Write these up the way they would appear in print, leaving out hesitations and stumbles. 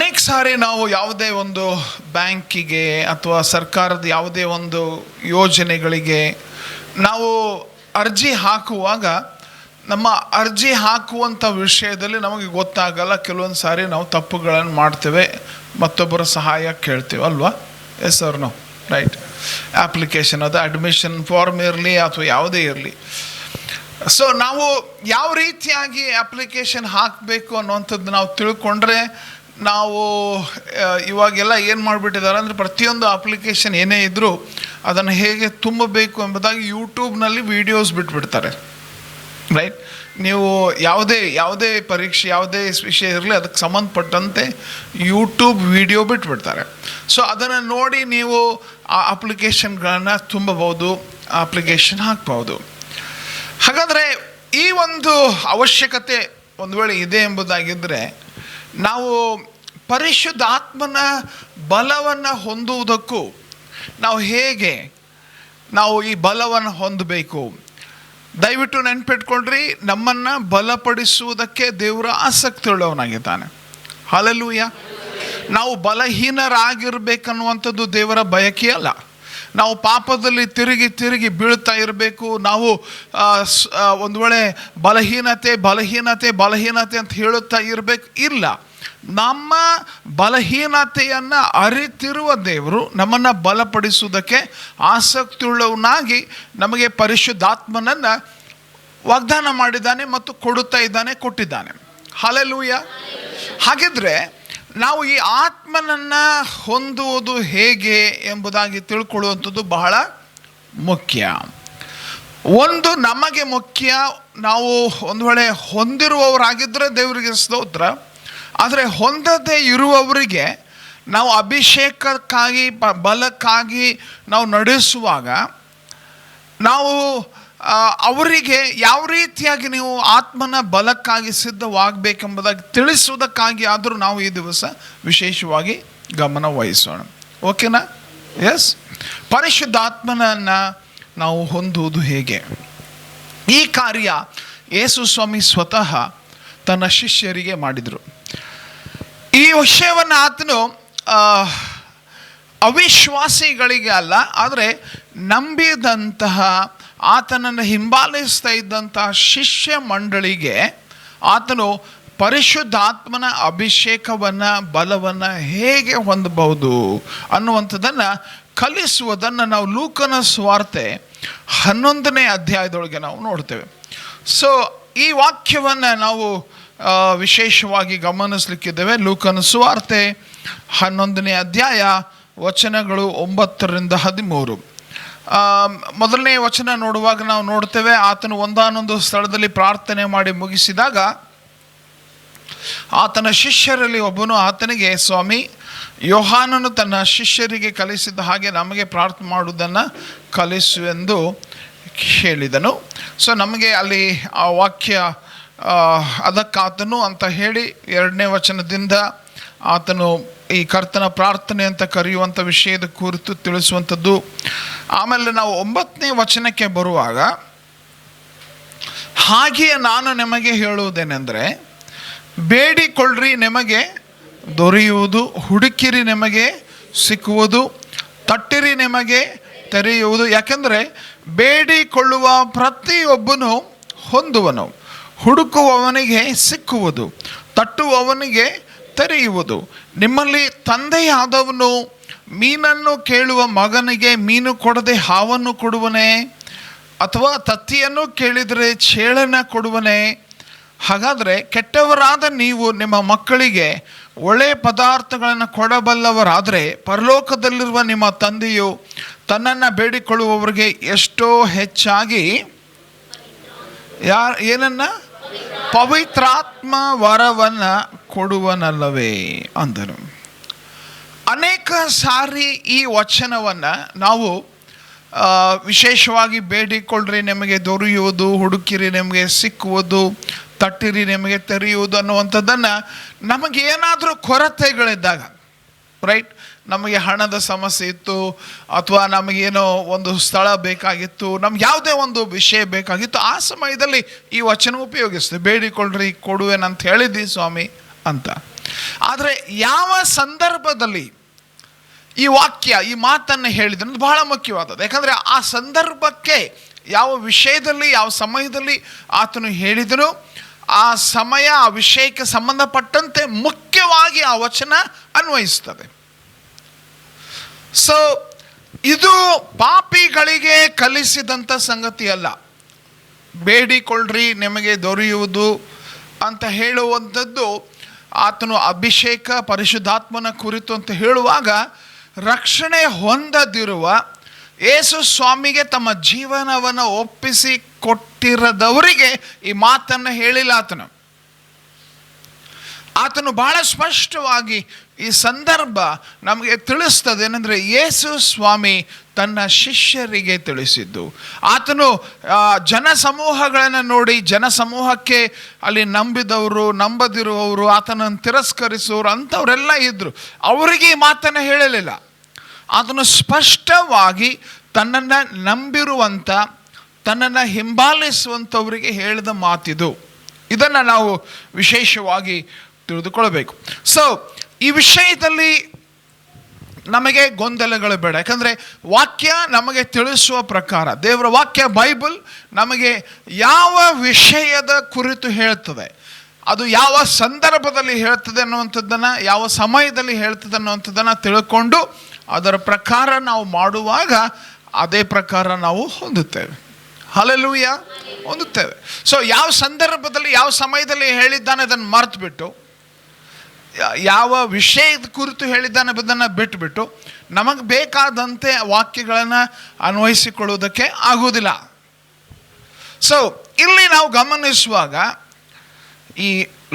ಅನೇಕ ಸಾರಿ ನಾವು ಯಾವುದೇ ಒಂದು ಬ್ಯಾಂಕಿಗೆ ಅಥವಾ ಸರ್ಕಾರದ ಯಾವುದೇ ಒಂದು ಯೋಜನೆಗಳಿಗೆ ನಾವು ಅರ್ಜಿ ಹಾಕುವಾಗ ನಮ್ಮ ಅರ್ಜಿ ಹಾಕುವಂಥ ವಿಷಯದಲ್ಲಿ ನಮಗೆ ಗೊತ್ತಾಗಲ್ಲ. ಕೆಲವೊಂದು ಸಾರಿ ನಾವು ತಪ್ಪುಗಳನ್ನು ಮಾಡ್ತೇವೆ, ಮತ್ತೊಬ್ಬರ ಸಹಾಯ ಕೇಳ್ತೇವೆ ಅಲ್ವಾ? Yes sir, no right. Application ಅದು ಅಡ್ಮಿಷನ್ ಫಾರ್ಮ್ ಇರಲಿ ಅಥವಾ ಯಾವುದೇ ಇರಲಿ. ಸೊ ನಾವು ಯಾವ ರೀತಿಯಾಗಿ ಅಪ್ಲಿಕೇಶನ್ ಹಾಕಬೇಕು ಅನ್ನುವಂಥದ್ದು ನಾವು ತಿಳ್ಕೊಂಡ್ರೆ, ನಾವು ಇವಾಗೆಲ್ಲ ಏನು ಮಾಡಿಬಿಟ್ಟಿದ್ದಾರೆ ಅಂದರೆ, ಪ್ರತಿಯೊಂದು ಅಪ್ಲಿಕೇಶನ್ ಏನೇ ಇದ್ದರೂ ಅದನ್ನು ಹೇಗೆ ತುಂಬಬೇಕು ಎಂಬುದಾಗಿ ಯೂಟ್ಯೂಬ್ನಲ್ಲಿ ವೀಡಿಯೋಸ್ ಬಿಟ್ಬಿಡ್ತಾರೆ, ರೈಟ್? ನೀವು ಯಾವುದೇ ಪರೀಕ್ಷೆ, ಯಾವುದೇ ವಿಷಯ ಇರಲಿ, ಅದಕ್ಕೆ ಸಂಬಂಧಪಟ್ಟಂತೆ ಯೂಟ್ಯೂಬ್ ವಿಡಿಯೋ ಬಿಟ್ಬಿಡ್ತಾರೆ. ಸೊ ಅದನ್ನು ನೋಡಿ ನೀವು ಆ ಅಪ್ಲಿಕೇಶನ್ಗಳನ್ನು ತುಂಬಬಹುದು, ಅಪ್ಲಿಕೇಶನ್ ಹಾಕ್ಬೋದು. ಹಾಗಾದರೆ ಈ ಒಂದು ಅವಶ್ಯಕತೆ ಒಂದು ವೇಳೆ ಇದೆ ಎಂಬುದಾಗಿದ್ದರೆ, ನಾವು ಪರಿಶುದ್ಧಾತ್ಮನ ಬಲವನ್ನು ಹೊಂದುವುದಕ್ಕೂ ನಾವು ಹೇಗೆ ಈ ಬಲವನ್ನು ಹೊಂದಬೇಕು? ದಯವಿಟ್ಟು ನೆನಪಿಟ್ಕೊಳ್ರಿ, ನಮ್ಮನ್ನು ಬಲಪಡಿಸುವುದಕ್ಕೆ ದೇವರ ಆಸಕ್ತಿ ಉಳ್ಳವನಾಗಿದ್ದಾನೆ. ಹಲ್ಲೆಲೂಯ. ನಾವು ಬಲಹೀನರಾಗಿರ್ಬೇಕನ್ನುವಂಥದ್ದು ದೇವರ ಬಯಕೆ ಅಲ್ಲ. ನಾವು ಪಾಪದಲ್ಲಿ ತಿರುಗಿ ಬೀಳ್ತಾ ಇರಬೇಕು, ನಾವು ಒಂದು ವೇಳೆ ಬಲಹೀನತೆ ಅಂತ ಹೇಳುತ್ತಾ ಇರಬೇಕು, ಇಲ್ಲ. ನಮ್ಮ ಬಲಹೀನತೆಯನ್ನು ಅರಿತಿರುವ ದೇವರು ನಮ್ಮನ್ನು ಬಲಪಡಿಸುವುದಕ್ಕೆ ಆಸಕ್ತಿಯುಳ್ಳವನಾಗಿ ನಮಗೆ ಪರಿಶುದ್ಧಾತ್ಮನನ್ನು ವಾಗ್ದಾನ ಮಾಡಿದ್ದಾನೆ ಮತ್ತು ಕೊಟ್ಟಿದ್ದಾನೆ. ಹಲ್ಲೆಲೂಯ. ಹಾಗಿದ್ರೆ ನಾವು ಈ ಆತ್ಮನನ್ನು ಹೊಂದುವುದು ಹೇಗೆ ಎಂಬುದಾಗಿ ತಿಳ್ಕೊಳ್ಳುವಂಥದ್ದು ಬಹಳ ಮುಖ್ಯ. ಒಂದು ನಮಗೆ ಮುಖ್ಯ, ನಾವು ಒಂದು ವೇಳೆ ಹೊಂದಿರುವವರಾಗಿದ್ದರೆ ದೇವರಿಗೆ ಸ್ತೋತ್ರ. ಆದರೆ ಹೊಂದದೇ ಇರುವವರಿಗೆ ನಾವು ಅಭಿಷೇಕಕ್ಕಾಗಿ ಬಲಕ್ಕಾಗಿ ನಾವು ನಡೆಸುವಾಗ ನಾವು ಅವರಿಗೆ ಯಾವ ರೀತಿಯಾಗಿ ನೀವು ಆತ್ಮನ ಬಲಕ್ಕಾಗಿ ಸಿದ್ಧವಾಗಬೇಕೆಂಬುದಾಗಿ ತಿಳಿಸುವುದಕ್ಕಾಗಿ ಆದರೂ ನಾವು ಈ ದಿವಸ ವಿಶೇಷವಾಗಿ ಗಮನ ವಹಿಸೋಣ. ಓಕೆನಾ? ಎಸ್. ಪರಿಶುದ್ಧಾತ್ಮನನ್ನು ನಾವು ಹೊಂದುವುದು ಹೇಗೆ? ಈ ಕಾರ್ಯ ಯೇಸು ಸ್ವಾಮಿ ಸ್ವತಃ ತನ್ನ ಶಿಷ್ಯರಿಗೆ ಮಾಡಿದರು. ಈ ವಿಷಯವನ್ನು ಆತನು ಅವಿಶ್ವಾಸಿಗಳಿಗೆ ಅಲ್ಲ, ಆದರೆ ನಂಬಿದಂತಹ, ಆತನನ್ನು ಹಿಂಬಾಲಿಸ್ತಾ ಇದ್ದಂತಹ ಶಿಷ್ಯ ಮಂಡಳಿಗೆ ಆತನು ಪರಿಶುದ್ಧಾತ್ಮನ ಅಭಿಷೇಕವನ್ನು, ಬಲವನ್ನು ಹೇಗೆ ಹೊಂದಬಹುದು ಅನ್ನುವಂಥದ್ದನ್ನು ಕಲಿಸುವುದನ್ನು ನಾವು ಲೂಕನ ಸುವಾರ್ತೆ 11ನೇ ಅಧ್ಯಾಯದೊಳಗೆ ನಾವು ನೋಡ್ತೇವೆ. ಸೊ ಈ ವಾಕ್ಯವನ್ನು ನಾವು ವಿಶೇಷವಾಗಿ ಗಮನಿಸಲಿಕ್ಕಿದ್ದೇವೆ. ಲೂಕನ ಸುವಾರ್ತೆ 11ನೇ ಅಧ್ಯಾಯ ವಚನಗಳು 9-13. ಮೊದಲನೇ ವಚನ ನೋಡುವಾಗ ನಾವು ನೋಡ್ತೇವೆ, ಆತನು ಒಂದಾನೊಂದು ಸ್ಥಳದಲ್ಲಿ ಪ್ರಾರ್ಥನೆ ಮಾಡಿ ಮುಗಿಸಿದಾಗ ಆತನ ಶಿಷ್ಯರಲ್ಲಿ ಒಬ್ಬನು ಆತನಿಗೆ, ಸ್ವಾಮಿ, ಯೋಹಾನನು ತನ್ನ ಶಿಷ್ಯರಿಗೆ ಕಲಿಸಿದ ಹಾಗೆ ನಮಗೆ ಪ್ರಾರ್ಥನೆ ಮಾಡುವುದನ್ನು ಕಲಿಸು ಎಂದು ಹೇಳಿದನು. ಸೊ ನಮಗೆ ಅಲ್ಲಿ ಆ ವಾಕ್ಯ ಅದಕ್ಕಾತನು ಅಂತ ಹೇಳಿ 2ನೇ ವಚನದಿಂದ ಆತನು ಈ ಕರ್ತನ ಪ್ರಾರ್ಥನೆ ಅಂತ ಕರೆಯುವಂಥ ವಿಷಯದ ಕುರಿತು ತಿಳಿಸುವಂಥದ್ದು. ಆಮೇಲೆ ನಾವು 9ನೇ ವಚನಕ್ಕೆ ಬರುವಾಗ, ಹಾಗೆಯೇ ನಾನು ನಿಮಗೆ ಹೇಳುವುದೇನೆಂದರೆ, ಬೇಡಿಕೊಳ್ಳ್ರಿ ನಿಮಗೆ ದೊರೆಯುವುದು, ಹುಡುಕಿರಿ ನಿಮಗೆ ಸಿಕ್ಕುವುದು, ತಟ್ಟಿರಿ ನಿಮಗೆ ತೆರೆಯುವುದು. ಯಾಕೆಂದರೆ ಬೇಡಿಕೊಳ್ಳುವ ಪ್ರತಿಯೊಬ್ಬನು ಹೊಂದುವನು, ಹುಡುಕುವವನಿಗೆ ಸಿಕ್ಕುವುದು, ತಟ್ಟುವವನಿಗೆ ತೆರೆಯುವುದು. ನಿಮ್ಮಲ್ಲಿ ತಂದೆಯಾದವನು ಮೀನನ್ನು ಕೇಳುವ ಮಗನಿಗೆ ಮೀನು ಕೊಡದೆ ಹಾವನ್ನು ಕೊಡುವನೇ? ಅಥವಾ ತತ್ತಿಯನ್ನು ಕೇಳಿದರೆ ಚೇಳನ್ನು ಕೊಡುವನೇ? ಹಾಗಾದರೆ ಕೆಟ್ಟವರಾದ ನೀವು ನಿಮ್ಮ ಮಕ್ಕಳಿಗೆ ಒಳ್ಳೆಯ ಪದಾರ್ಥಗಳನ್ನು ಕೊಡಬಲ್ಲವರಾದರೆ ಪರಲೋಕದಲ್ಲಿರುವ ನಿಮ್ಮ ತಂದೆಯು ತನ್ನನ್ನು ಬೇಡಿಕೊಳ್ಳುವವರಿಗೆ ಎಷ್ಟೋ ಹೆಚ್ಚಾಗಿ ಏನನ್ನ ಪವಿತ್ರಾತ್ಮ ವರವನ್ನು ಕೊಡುವನಲ್ಲವೇ ಅಂದನು. ಅನೇಕ ಸಾರಿ ಈ ವಚನವನ್ನು ನಾವು ವಿಶೇಷವಾಗಿ ಬೇಡಿಕೊಳ್ಳ್ರಿ ನಿಮಗೆ ದೊರೆಯುವುದು, ಹುಡುಕಿರಿ ನಿಮಗೆ ಸಿಕ್ಕುವುದು, ತಟ್ಟಿರಿ ನಿಮಗೆ ತೆರೆಯುವುದು ಅನ್ನುವಂಥದ್ದನ್ನು ನಮಗೇನಾದರೂ ಕೊರತೆಗಳಿದ್ದಾಗ, ರೈಟ್, ನಮಗೆ ಹಣದ ಸಮಸ್ಯೆ ಇತ್ತು, ಅಥವಾ ನಮಗೇನೋ ಒಂದು ಸ್ಥಳ ಬೇಕಾಗಿತ್ತು, ನಮ್ಗೆ ಯಾವುದೇ ಒಂದು ವಿಷಯ ಬೇಕಾಗಿತ್ತು, ಆ ಸಮಯದಲ್ಲಿ ಈ ವಚನ ಉಪಯೋಗಿಸ್ತೇವೆ. ಬೇಡಿಕೊಳ್ಳ್ರಿ ಕೊಡುವೆನಂತ ಹೇಳಿದ್ದಿ ಸ್ವಾಮಿ ಅಂತ. ಆದರೆ ಯಾವ ಸಂದರ್ಭದಲ್ಲಿ ಈ ವಾಕ್ಯ, ಈ ಮಾತನ್ನು ಹೇಳಿದ್ರೆ ಬಹಳ ಮುಖ್ಯವಾದದ್ದು. ಯಾಕಂದರೆ ಆ ಸಂದರ್ಭಕ್ಕೆ, ಯಾವ ವಿಷಯದಲ್ಲಿ, ಯಾವ ಸಮಯದಲ್ಲಿ ಆತನು ಹೇಳಿದನು, ಆ ಸಮಯ, ಆ ವಿಷಯಕ್ಕೆ ಸಂಬಂಧಪಟ್ಟಂತೆ ಮುಖ್ಯವಾಗಿ ಆ ವಚನ ಅನ್ವಯಿಸ್ತದೆ. ಸೊ ಇದು ಪಾಪಿಗಳಿಗೆ ಕಲಿಸಿದಂಥ ಸಂಗತಿ ಅಲ್ಲ. ಬೇಡಿಕೊಳ್ಳ್ರಿ ನಿಮಗೆ ದೊರೆಯುವುದು ಅಂತ ಹೇಳುವಂಥದ್ದು ಆತನು ಅಭಿಷೇಕ ಪರಿಶುದ್ಧಾತ್ಮನ ಕುರಿತು ಅಂತ ಹೇಳುವಾಗ, ರಕ್ಷಣೆ ಹೊಂದದಿರುವ ಯೇಸು ಸ್ವಾಮಿಗೆ ತಮ್ಮ ಜೀವನವನ್ನು ಒಪ್ಪಿಸಿ ಕೊಟ್ಟಿರದವರಿಗೆ ಈ ಮಾತನ್ನು ಹೇಳಿಲ್ಲ ಆತನು ಬಹಳ ಸ್ಪಷ್ಟವಾಗಿ ಈ ಸಂದರ್ಭ ನಮಗೆ ತಿಳಿಸ್ತದೆ. ಏನಂದರೆ ಯೇಸು ಸ್ವಾಮಿ ತನ್ನ ಶಿಷ್ಯರಿಗೆ ತಿಳಿಸಿದ್ದು. ಆತನು ಜನಸಮೂಹಗಳನ್ನು ನೋಡಿ, ಜನಸಮೂಹಕ್ಕೆ ಅಲ್ಲಿ ನಂಬಿದವರು, ನಂಬದಿರುವವರು, ಆತನನ್ನು ತಿರಸ್ಕರಿಸುವವರು ಅಂಥವರೆಲ್ಲ ಇದ್ದರು. ಅವರಿಗೆ ಈ ಮಾತನ್ನು ಹೇಳಲಿಲ್ಲ. ಆತನು ಸ್ಪಷ್ಟವಾಗಿ ತನ್ನನ್ನು ನಂಬಿರುವಂಥ, ತನ್ನನ್ನು ಹಿಂಬಾಲಿಸುವಂಥವರಿಗೆ ಹೇಳಿದ ಮಾತಿದು. ಇದನ್ನು ನಾವು ವಿಶೇಷವಾಗಿ ತಿಳಿದುಕೊಳ್ಳಬೇಕು. ಸೊ ಈ ವಿಷಯದಲ್ಲಿ ನಮಗೆ ಗೊಂದಲಗಳು ಬೇಡ. ಯಾಕಂದರೆ ವಾಕ್ಯ ನಮಗೆ ತಿಳಿಸುವ ಪ್ರಕಾರ, ದೇವರ ವಾಕ್ಯ ಬೈಬಲ್ ನಮಗೆ ಯಾವ ವಿಷಯದ ಕುರಿತು ಹೇಳ್ತದೆ, ಅದು ಯಾವ ಸಂದರ್ಭದಲ್ಲಿ ಹೇಳ್ತದೆ ಅನ್ನುವಂಥದ್ದನ್ನು, ಯಾವ ಸಮಯದಲ್ಲಿ ಹೇಳ್ತದೆ ಅನ್ನುವಂಥದ್ದನ್ನು ತಿಳ್ಕೊಂಡು ಅದರ ಪ್ರಕಾರ ನಾವು ಮಾಡುವಾಗ ಅದೇ ಪ್ರಕಾರ ನಾವು ಹೊಂದುತ್ತೇವೆ. ಹಲ್ಲೆಲೂಯಾ, ಹೊಂದುತ್ತೇವೆ. ಸೊ ಯಾವ ಸಂದರ್ಭದಲ್ಲಿ, ಯಾವ ಸಮಯದಲ್ಲಿ ಹೇಳಿದ್ದಾನೆ ಅದನ್ನು ಮರೆತುಬಿಟ್ಟು, ಯಾವ ವಿಷಯದ ಕುರಿತು ಹೇಳಿದ್ದಾನೆ ಅದನ್ನು ಬಿಟ್ಟುಬಿಟ್ಟು ನಮಗೆ ಬೇಕಾದಂತೆ ವಾಕ್ಯಗಳನ್ನು ಅನ್ವಯಿಸಿಕೊಳ್ಳುವುದಕ್ಕೆ ಆಗುವುದಿಲ್ಲ. ಸೊ ಇಲ್ಲಿ ನಾವು ಗಮನಿಸುವಾಗ ಈ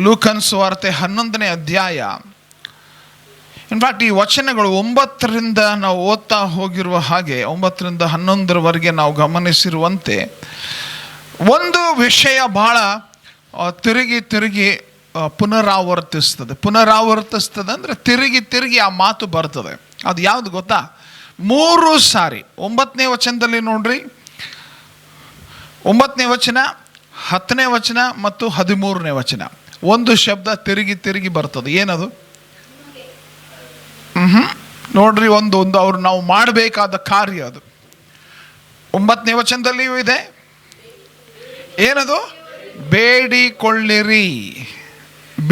ಲೂಕನ ಸುವಾರ್ತೆ 11ನೇ ಅಧ್ಯಾಯ, ಇನ್ಫ್ಯಾಕ್ಟ್ ಈ ವಚನಗಳು 9ರಿಂದ ನಾವು ಓದ್ತಾ ಹೋಗಿರುವ ಹಾಗೆ 9ರಿಂದ 11ರವರೆಗೆ ನಾವು ಗಮನಿಸಿರುವಂತೆ ಒಂದು ವಿಷಯ ಬಹಳ ತಿರುಗಿ ಪುನರಾವರ್ತಿಸ್ತದೆ ಅಂದರೆ ತಿರುಗಿ ಆ ಮಾತು ಬರ್ತದೆ. ಅದು ಯಾವುದು ಗೊತ್ತಾ? 3 ಸಾರಿ 9ನೇ ವಚನದಲ್ಲಿ ನೋಡ್ರಿ, 9ನೇ ವಚನ, 10ನೇ ವಚನ ಮತ್ತು 13ನೇ ವಚನ ಒಂದು ಶಬ್ದ ತಿರುಗಿ ಬರ್ತದೆ. ಏನದು? ನೋಡ್ರಿ, ಒಂದು ಅವ್ರು ನಾವು ಮಾಡಬೇಕಾದ ಕಾರ್ಯ ಅದು. 9ನೇ ವಚನದಲ್ಲಿಯೂ ಇದೆ. ಏನದು?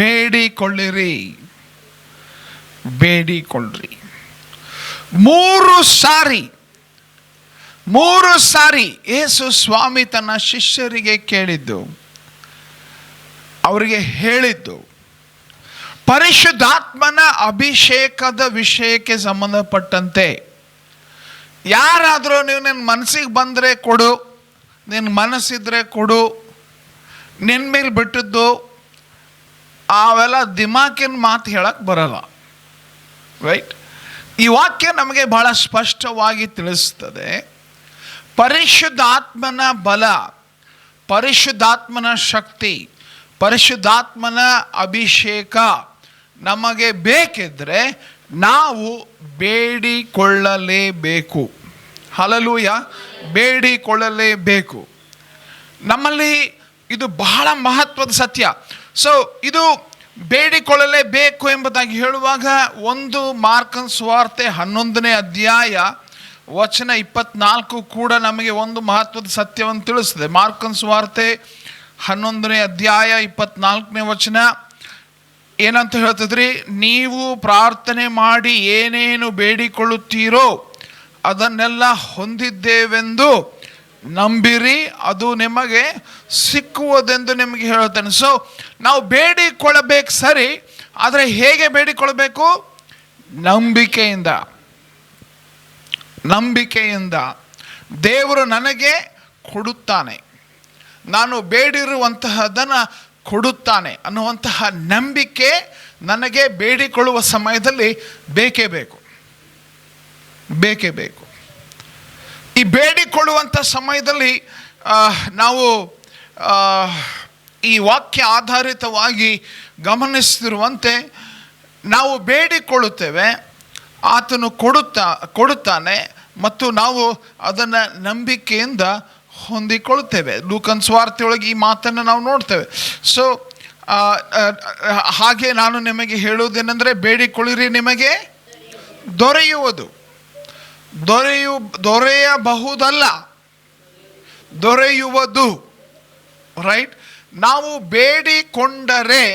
ಬೇಡಿಕೊಳ್ಳಿರಿ. 3 ಸಾರಿ ಯೇಸು ಸ್ವಾಮಿ ತನ್ನ ಶಿಷ್ಯರಿಗೆ ಕೇಳಿದ್ದು, ಅವರಿಗೆ ಹೇಳಿದ್ದು ಪರಿಶುದ್ಧಾತ್ಮನ ಅಭಿಷೇಕದ ವಿಷಯಕ್ಕೆ ಸಂಬಂಧಪಟ್ಟಂತೆ. ಯಾರಾದರೂ ನೀವು ನಿನ್ನ ಮನಸ್ಸಿಗೆ ಬಂದರೆ ಕೊಡು, ನಿನ್ನ ಮನಸ್ಸಿದ್ರೆ ಕೊಡು, ನಿನ್ನ ಮೇಲೆ ಬಿಟ್ಟದ್ದು ಅವೆಲ್ಲ ದಿಮಾಕಿನ ಮಾತು ಹೇಳಕ್ಕೆ ಬರಲ್ಲ. ರೈಟ್? ಈ ವಾಕ್ಯ ನಮಗೆ ಬಹಳ ಸ್ಪಷ್ಟವಾಗಿ ತಿಳಿಸ್ತದೆ. ಪರಿಶುದ್ಧಾತ್ಮನ ಬಲ, ಪರಿಶುದ್ಧಾತ್ಮನ ಶಕ್ತಿ, ಪರಿಶುದ್ಧಾತ್ಮನ ಅಭಿಷೇಕ ನಮಗೆ ಬೇಕಿದ್ರೆ ನಾವು ಬೇಡಿಕೊಳ್ಳಲೇಬೇಕು. ಹಲ್ಲೆಲೂಯಾ, ಬೇಡಿಕೊಳ್ಳಲೇಬೇಕು. ನಮ್ಮಲ್ಲಿ ಇದು ಬಹಳ ಮಹತ್ವದ ಸತ್ಯ. ಸೊ ಇದು ಬೇಡಿಕೊಳ್ಳಲೇಬೇಕು ಎಂಬುದಾಗಿ ಹೇಳುವಾಗ, ಒಂದು ಮಾರ್ಕನ ಸುವಾರ್ತೆ 11ನೇ ಅಧ್ಯಾಯ ವಚನ 24 ಕೂಡ ನಮಗೆ ಒಂದು ಮಹತ್ವದ ಸತ್ಯವನ್ನು ತಿಳಿಸ್ತದೆ. ಮಾರ್ಕನ ಸುವಾರ್ತೆ 11ನೇ ಅಧ್ಯಾಯ 24ನೇ ವಚನ ಏನಂತ ಹೇಳ್ತದ್ರಿ? ನೀವು ಪ್ರಾರ್ಥನೆ ಮಾಡಿ ಏನೇನು ಬೇಡಿಕೊಳ್ಳುತ್ತೀರೋ ಅದನ್ನೆಲ್ಲ ಹೊಂದಿದ್ದೇವೆಂದು ನಂಬಿರಿ, ಅದು ನಿಮಗೆ ಸಿಕ್ಕುವುದೆಂದು ನಿಮಗೆ ಹೇಳ್ತಾನೆ. ಸೊ ನಾವು ಬೇಡಿಕೊಳ್ಳಬೇಕು ಸರಿ, ಆದರೆ ಹೇಗೆ ಬೇಡಿಕೊಳ್ಳಬೇಕು? ನಂಬಿಕೆಯಿಂದ ದೇವರು ನನಗೆ ಕೊಡುತ್ತಾನೆ, ನಾನು ಬೇಡಿರುವಂತಹದನ್ನು ಕೊಡುತ್ತಾನೆ ಅನ್ನುವಂತಹ ನಂಬಿಕೆ ನನಗೆ ಬೇಡಿಕೊಳ್ಳುವ ಸಮಯದಲ್ಲಿ ಬೇಕೇ ಬೇಕು. ಈ ಬೇಡಿಕೊಳ್ಳುವಂಥ ಸಮಯದಲ್ಲಿ ನಾವು ಈ ವಾಕ್ಯ ಆಧಾರಿತವಾಗಿ ಗಮನಿಸ್ತಿರುವಂತೆ ನಾವು ಬೇಡಿಕೊಳ್ಳುತ್ತೇವೆ, ಆತನು ಕೊಡುತ್ತಾನೆ ಮತ್ತು ನಾವು ಅದನ್ನು ನಂಬಿಕೆಯಿಂದ ಹೊಂದಿಕೊಳ್ಳುತ್ತೇವೆ. ಲೂಕನ ಸುವಾರ್ತೆಯೊಳಗೆ ಈ ಮಾತನ್ನು ನಾವು ನೋಡ್ತೇವೆ. ಸೊ ಹಾಗೆ ನಾನು ನಿಮಗೆ ಹೇಳುವುದೇನೆಂದರೆ, ಬೇಡಿಕೊಳ್ಳಿರಿ ನಿಮಗೆ ದೊರೆಯುವುದು. ದೊರೆಯಬಹುದಲ್ಲ, ದೊರೆಯುವುದು. ರೈಟ್? ನಾವು ಬೇಡಿಕೊಂಡರೆ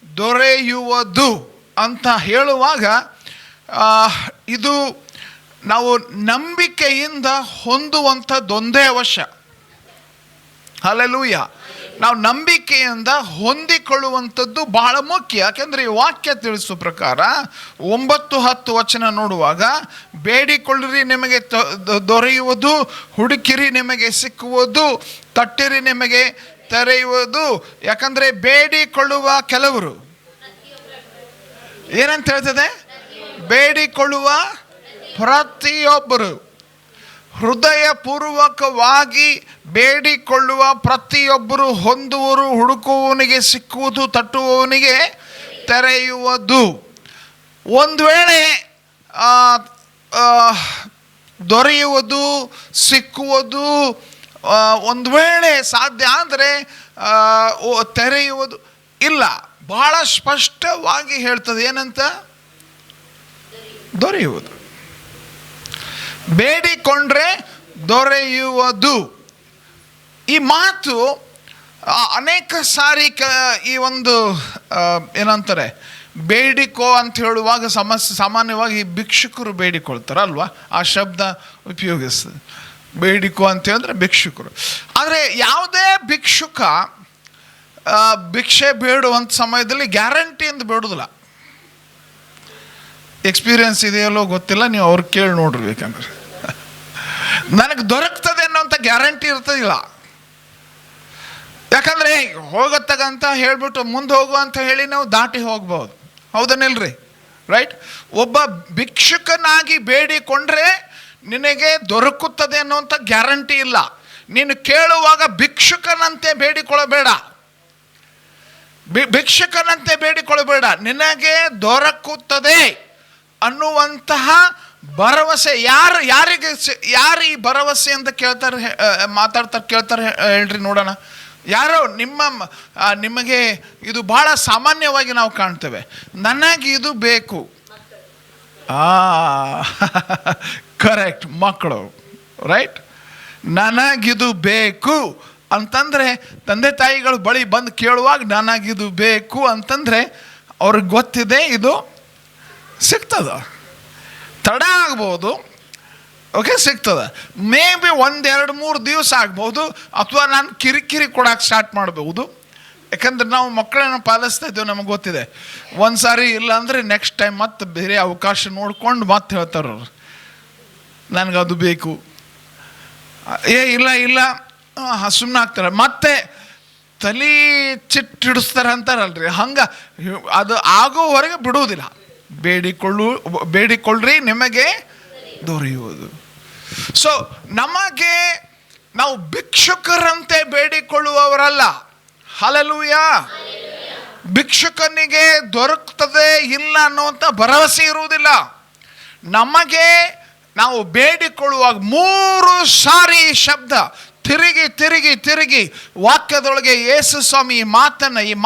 ದೊರೆಯುವುದು ಅಂತ ಹೇಳುವಾಗ ಇದು ನಾವು ನಂಬಿಕೆಯಿಂದ ಹೊಂದುವಂಥದ್ದೊಂದೇ ಅವಶ್ಯ. ಹಲ್ಲೆಲೂಯಾ. ನಾವು ನಂಬಿಕೆಯಿಂದ ಹೊಂದಿಕೊಳ್ಳುವಂಥದ್ದು ಬಹಳ ಮುಖ್ಯ. ಯಾಕೆಂದರೆ ಈ ವಾಕ್ಯ ತಿಳಿಸುವ ಪ್ರಕಾರ 9-10 ವಚನ ನೋಡುವಾಗ, ಬೇಡಿಕೊಳ್ಳಿರಿ ನಿಮಗೆ ದೊರೆಯುವುದು, ಹುಡುಕಿರಿ ನಿಮಗೆ ಸಿಕ್ಕುವುದು, ತಟ್ಟಿರಿ ನಿಮಗೆ ತೆರೆಯುವುದು. ಯಾಕಂದರೆ ಬೇಡಿಕೊಳ್ಳುವ ಕೆಲವರು ಏನಂತ ಹೇಳ್ತದೆ? ಬೇಡಿಕೊಳ್ಳುವ ಪ್ರತಿಯೊಬ್ಬರು, ಹೃದಯಪೂರ್ವಕವಾಗಿ ಬೇಡಿಕೊಳ್ಳುವ ಪ್ರತಿಯೊಬ್ಬರು ಹೊಂದುವರು, ಹುಡುಕುವವನಿಗೆ ಸಿಕ್ಕುವುದು, ತಟ್ಟುವವನಿಗೆ ತೆರೆಯುವುದು. ಒಂದು ವೇಳೆ ದೊರೆಯುವುದು, ಸಿಕ್ಕುವುದು ಒಂದು ವೇಳೆ ಸಾಧ್ಯ ಆದರೆ ತೆರೆಯುವುದು ಇಲ್ಲ. ಬಹಳ ಸ್ಪಷ್ಟವಾಗಿ ಹೇಳ್ತದೆ. ಏನಂತ? ದೊರೆಯುವುದು. ಬೇಡಿಕೊಂಡ್ರೆ ದೊರೆಯುವುದು. ಈ ಮಾತು ಅನೇಕ ಸಾರಿ ಈ ಒಂದು ಏನಂತಾರೆ, ಬೇಡಿಕೋ ಅಂತ ಹೇಳುವಾಗ ಸಾಮಾನ್ಯವಾಗಿ ಭಿಕ್ಷುಕರು ಬೇಡಿಕೊಳ್ತಾರಲ್ವ, ಆ ಶಬ್ದ ಉಪಯೋಗಿಸ್ತದೆ. ಬೇಡಿಕೋ ಅಂತ ಹೇಳಿದ್ರೆ ಭಿಕ್ಷುಕರು. ಆದರೆ ಯಾವುದೇ ಭಿಕ್ಷುಕ ಭಿಕ್ಷೆ ಬೇಡುವಂಥ ಸಮಯದಲ್ಲಿ ಗ್ಯಾರಂಟಿಯಿಂದ ಬೇಡುವುದಿಲ್ಲ. ಎಕ್ಸ್ಪೀರಿಯನ್ಸ್ ಇದೆಯಲ್ಲೋ ಗೊತ್ತಿಲ್ಲ, ನೀವು ಅವ್ರು ಕೇಳಿ ನೋಡ್ರಿ. ಬೇಕಂದ್ರೆ ನನಗೆ ದೊರಕ್ತದೆ ಅನ್ನೋಂಥ ಗ್ಯಾರಂಟಿ ಇರ್ತದಿಲ್ಲ. ಯಾಕಂದರೆ ಹೋಗತ್ತಗಂತ ಹೇಳ್ಬಿಟ್ಟು ಮುಂದೆ ಹೋಗು ಅಂತ ಹೇಳಿ ನಾವು ದಾಟಿ ಹೋಗ್ಬೋದು. ಹೌದನಿಲ್ರಿ? ರೈಟ್? ಒಬ್ಬ ಭಿಕ್ಷುಕನಾಗಿ ಬೇಡಿಕೊಂಡ್ರೆ ನಿನಗೆ ದೊರಕುತ್ತದೆ ಅನ್ನೋಂಥ ಗ್ಯಾರಂಟಿ ಇಲ್ಲ. ನೀನು ಕೇಳುವಾಗ ಭಿಕ್ಷುಕನಂತೆ ಬೇಡಿಕೊಳ್ಳಬೇಡ, ಭಿಕ್ಷುಕನಂತೆ ಬೇಡಿಕೊಳ್ಳಬೇಡ, ನಿನಗೆ ದೊರಕುತ್ತದೆ ಅನ್ನುವಂತಹ ಭರವಸೆ. ಯಾರು ಈ ಭರವಸೆ ಅಂತ ಕೇಳ್ತಾರೆ, ಕೇಳ್ತಾರೆ ಹೇಳ್ರಿ ನೋಡೋಣ. ಯಾರೋ ನಿಮಗೆ ಇದು ಬಹಳ ಸಾಮಾನ್ಯವಾಗಿ ನಾವು ಕಾಣ್ತೇವೆ. ನನಗಿದು ಬೇಕು. ಕರೆಕ್ಟ್, ಮಕ್ಕಳು. ರೈಟ್? ನನಗಿದು ಬೇಕು ಅಂತಂದರೆ ತಂದೆ ತಾಯಿಗಳು ಬಳಿ ಬಂದು ಕೇಳುವಾಗ ನನಗಿದು ಬೇಕು ಅಂತಂದರೆ ಅವ್ರಿಗೆ ಗೊತ್ತಿದೆ ಇದು ಸಿಗ್ತದ. ತಡ ಆಗ್ಬೋದು, ಓಕೆ, ಸಿಗ್ತದೆ. ಮೇ ಬಿ 1-2-3 ದಿವಸ ಆಗ್ಬೋದು, ಅಥವಾ ನಾನು ಕಿರಿಕಿರಿ ಕೊಡೋಕೆ ಸ್ಟಾರ್ಟ್ ಮಾಡ್ಬೋದು. ಯಾಕಂದ್ರೆ ನಾವು ಮಕ್ಕಳನ್ನು ಪಾಲಿಸ್ತಾ ಇದ್ದೇವೆ, ನಮಗೆ ಗೊತ್ತಿದೆ. ಒಂದು ಸಾರಿ ಇಲ್ಲ ಅಂದರೆ ನೆಕ್ಸ್ಟ್ ಟೈಮ್ ಮತ್ತೆ ಬೇರೆ ಅವಕಾಶ ನೋಡ್ಕೊಂಡು ಮತ್ತೆ ಹೇಳ್ತಾರವ್ರು, ನನಗದು ಬೇಕು. ಇಲ್ಲ ಸುಮ್ಮನೆ ಆಗ್ತಾರೆ, ಮತ್ತೆ ತಲೆ ಚಿಟ್ಟಿಡಿಸ್ತಾರೆ ಅಂತಾರಲ್ರಿ, ಹಂಗೆ ಅದು ಆಗೋವರೆಗೆ ಬಿಡುವುದಿಲ್ಲ. ಬೇಡಿಕೊಳ್ಳ್ರಿ ನಿಮಗೆ ದೊರೆಯುವುದು. ಸೊ ನಾವು ಭಿಕ್ಷುಕರಂತೆ ಬೇಡಿಕೊಳ್ಳುವವರಲ್ಲ. ಹಲ್ಲೆಲೂಯಾ. ಭಿಕ್ಷುಕನಿಗೆ ದೊರಕುತ್ತದೆ ಇಲ್ಲ ಅನ್ನುವಂಥ ಭರವಸೆ ಇರುವುದಿಲ್ಲ. ನಾವು ಬೇಡಿಕೊಳ್ಳುವಾಗ 3 ಸಾರಿ ಈ ಶಬ್ದ ತಿರುಗಿ ವಾಕ್ಯದೊಳಗೆ ಯೇಸು ಸ್ವಾಮಿ ಈ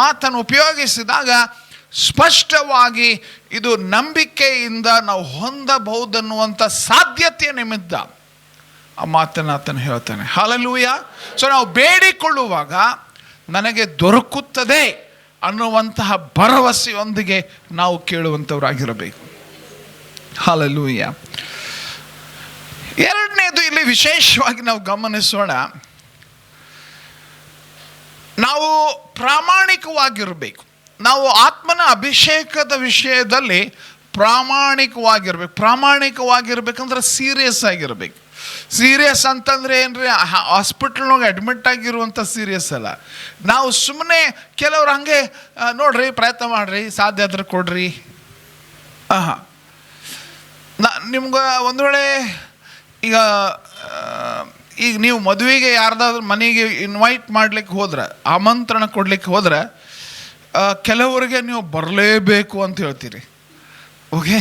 ಮಾತನ್ನು ಉಪಯೋಗಿಸಿದಾಗ ಸ್ಪಷ್ಟವಾಗಿ ಇದು ನಂಬಿಕೆಯಿಂದ ನಾವು ಹೊಂದಬಹುದನ್ನುವಂಥ ಸಾಧ್ಯತೆಯ ನಿಮಿತ್ತ ಆ ಮಾತನ್ನು ಆತನು ಹೇಳ್ತಾನೆ. ಹಲ್ಲೆಲೂಯಾ. ಸೊ ನಾವು ಬೇಡಿಕೊಳ್ಳುವಾಗ ನನಗೆ ದೊರಕುತ್ತದೆ ಅನ್ನುವಂತಹ ಭರವಸೆಯೊಂದಿಗೆ ನಾವು ಕೇಳುವಂಥವರಾಗಿರಬೇಕು. ಹಲ್ಲೆಲೂಯಾ. ಎರಡನೇದು, ಇಲ್ಲಿ ವಿಶೇಷವಾಗಿ ನಾವು ಗಮನಿಸೋಣ, ನಾವು ಪ್ರಾಮಾಣಿಕವಾಗಿರಬೇಕು. ನಾವು ಆತ್ಮನ ಅಭಿಷೇಕದ ವಿಷಯದಲ್ಲಿ ಪ್ರಾಮಾಣಿಕವಾಗಿರ್ಬೇಕಂದ್ರೆ ಸೀರಿಯಸ್ ಆಗಿರ್ಬೇಕು. ಸೀರಿಯಸ್ ಅಂತಂದರೆ ಏನ್ರಿ, ಹಾಸ್ಪಿಟಲ್ನಾಗ ಅಡ್ಮಿಟ್ ಆಗಿರುವಂಥ ಸೀರಿಯಸ್ ಅಲ್ಲ. ನಾವು ಸುಮ್ಮನೆ ಕೆಲವ್ರು ಹಂಗೆ ನೋಡ್ರಿ, ಪ್ರಯತ್ನ ಮಾಡಿರಿ, ಸಾಧ್ಯ ಆದ್ರೆ ಕೊಡ್ರಿ. ನಿಮ್ಗೆ ಒಂದು ವೇಳೆ ಈಗ ನೀವು ಮದುವೆಗೆ ಯಾರ್ದಾದ್ರೂ ಮನೆಗೆ ಇನ್ವೈಟ್ ಮಾಡ್ಲಿಕ್ಕೆ ಹೋದ್ರೆ, ಆಮಂತ್ರಣ ಕೊಡ್ಲಿಕ್ಕೆ ಹೋದ್ರೆ, ಕೆಲವರಿಗೆ ನೀವು ಬರಲೇಬೇಕು ಅಂತ ಹೇಳ್ತೀರಿ. ಓಕೆ,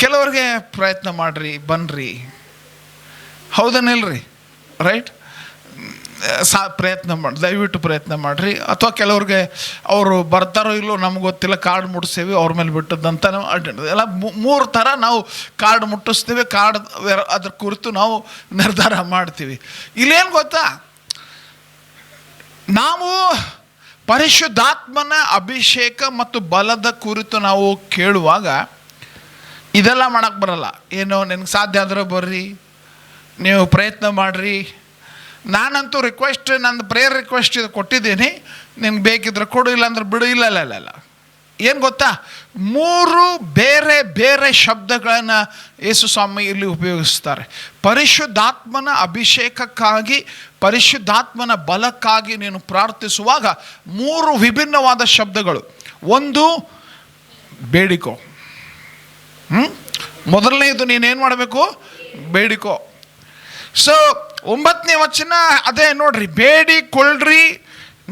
ಕೆಲವ್ರಿಗೆ ಪ್ರಯತ್ನ ಮಾಡಿರಿ, ಬನ್ನಿರಿ. ಹೌದನಿಲ್ರಿ? ರೈಟ್? ಪ್ರಯತ್ನ ಮಾಡಿ, ದಯವಿಟ್ಟು ಪ್ರಯತ್ನ ಮಾಡಿರಿ. ಅಥವಾ ಕೆಲವ್ರಿಗೆ ಅವರು ಬರ್ತಾರೋ ಇಲ್ಲೋ ನಮ್ಗೆ ಗೊತ್ತಿಲ್ಲ, ಕಾರ್ಡ್ ಮುಟ್ಟಿಸ್ತೇವೆ ಅವ್ರ ಮೇಲೆ ಬಿಟ್ಟದ್ದಂತ ನಾವು ಎಲ್ಲ 3 ಥರ ನಾವು ಕಾರ್ಡ್ ಮುಟ್ಟಿಸ್ತೀವಿ. ಕಾರ್ಡ್ ಅದ್ರ ಕುರಿತು ನಾವು ನಿರ್ಧಾರ ಮಾಡ್ತೀವಿ. ಇಲ್ಲೇನು ಗೊತ್ತಾ, ನಾವು ಪರಿಶುದ್ಧಾತ್ಮನ ಅಭಿಷೇಕ ಮತ್ತು ಬಲದ ಕುರಿತು ನಾವು ಕೇಳುವಾಗ ಇದೆಲ್ಲ ಮಾಡೋಕ್ಕೆ ಬರಲ್ಲ. ಏನೋ ನಿನಗೆ ಸಾಧ್ಯ ಆದ್ರೆ ಬರ್ರಿ, ನೀವು ಪ್ರಯತ್ನ ಮಾಡಿರಿ, ನಾನಂತೂ ರಿಕ್ವೆಸ್ಟ್, ನನ್ನ ಪ್ರೇಯರ್ ರಿಕ್ವೆಸ್ಟ್ ಇದು ಕೊಟ್ಟಿದ್ದೀನಿ, ನಿನ್ಗೆ ಬೇಕಿದ್ರೆ ಕೊಡು, ಇಲ್ಲಾಂದ್ರೆ ಬಿಡು. ಇಲ್ಲ. ಏನು ಗೊತ್ತಾ, 3 ಬೇರೆ ಬೇರೆ ಶಬ್ದಗಳನ್ನು ಯೇಸು ಸ್ವಾಮಿ ಇಲ್ಲಿ ಉಪಯೋಗಿಸ್ತಾರೆ. ಪರಿಶುದ್ಧಾತ್ಮನ ಅಭಿಷೇಕಕ್ಕಾಗಿ, ಪರಿಶುದ್ಧಾತ್ಮನ ಬಲಕ್ಕಾಗಿ ನೀನು ಪ್ರಾರ್ಥಿಸುವಾಗ 3 ವಿಭಿನ್ನವಾದ ಶಬ್ದಗಳು. ಒಂದು, ಬೇಡಿಕೋ. ಮೊದಲನೇದು ನೀನೇನು ಮಾಡಬೇಕು, ಬೇಡಿಕೋ. ಸೊ 9ನೇ ವಚನ ಅದೇ ನೋಡ್ರಿ, ಬೇಡಿಕೊಳ್ಳ್ರಿ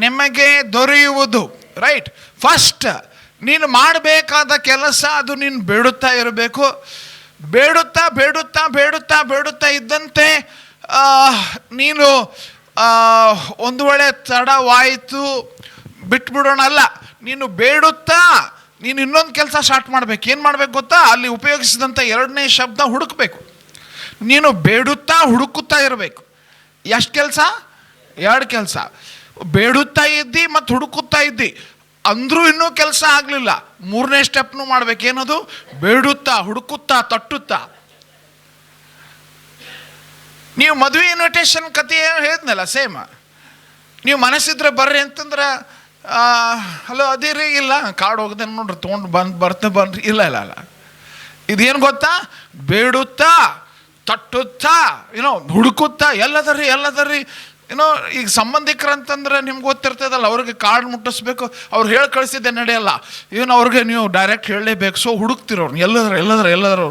ನಿಮಗೆ ದೊರೆಯುವುದು. ರೈಟ್, ಫಸ್ಟ್ ನೀನು ಮಾಡಬೇಕಾದ ಕೆಲಸ ಅದು ನೀನು ಬೇಡುತ್ತಾ ಇರಬೇಕು. ಬೇಡುತ್ತಾ ಇದ್ದಂತೆ ನೀನು ಒಂದು ವೇಳೆ ತಡವಾಯಿತು ಬಿಟ್ಬಿಡೋಣ ಅಲ್ಲ, ನೀನು ಬೇಡುತ್ತಾ ನೀನು ಇನ್ನೊಂದು ಕೆಲಸ ಸ್ಟಾರ್ಟ್ ಮಾಡಬೇಕು. ಏನು ಮಾಡಬೇಕು ಗೊತ್ತಾ, ಅಲ್ಲಿ ಉಪಯೋಗಿಸಿದಂಥ 2ನೇ ಶಬ್ದ ಹುಡುಕಬೇಕು. ನೀನು ಬೇಡುತ್ತಾ ಹುಡುಕುತ್ತಾ ಇರಬೇಕು. ಎಷ್ಟು ಕೆಲಸ? 2 ಕೆಲಸ. ಬೇಡುತ್ತಾ ಇದ್ದಿ ಮತ್ತು ಹುಡುಕುತ್ತಾ ಇದ್ದಿ, ಅಂದರೂ ಇನ್ನೂ ಕೆಲಸ ಆಗಲಿಲ್ಲ. 3ನೇ ಸ್ಟೆಪ್ನು ಮಾಡ್ಬೇಕು. ಏನದು? ಬೇಡುತ್ತಾ, ಹುಡುಕುತ್ತಾ, ತಟ್ಟುತ್ತಾ. ನೀವು ಮದುವೆ ಇನ್ವಿಟೇಷನ್ ಕತೆ ಹೇಳಿದ್ನಲ್ಲ, ಸೇಮ್. ನೀವು ಮನಸ್ಸಿದ್ರೆ ಬರ್ರಿ ಅಂತಂದ್ರೆ ಹಲೋ ಅದಿರಿ, ಇಲ್ಲ ಕಾರ್ಡ್ ಹೋಗದೆ ನೋಡ್ರಿ ತೊಗೊಂಡು ಬನ್ರಿ, ಇಲ್ಲ. ಇದೇನು ಗೊತ್ತಾ, ಬೇಡುತ್ತಾ, ತಟ್ಟುತ್ತಾ, ಹುಡುಕುತ್ತಾ, ಎಲ್ಲದರಿ. ಈಗ ಸಂಬಂಧಿಕರಂತಂದ್ರೆ ನಿಮ್ಗೆ ಗೊತ್ತಿರ್ತದಲ್ಲ, ಅವ್ರಿಗೆ ಕಾರ್ಡ್ ಮುಟ್ಟಿಸ್ಬೇಕು, ಅವ್ರು ಹೇಳಿ ಕಳಿಸಿದ್ದೆ ನಡೆಯಲ್ಲ, ಅವ್ರಿಗೆ ನೀವು ಡೈರೆಕ್ಟ್ ಹೇಳಲೇಬೇಕು. ಸೊ ಹುಡುಕ್ತಿರೋರು ಎಲ್ಲದರು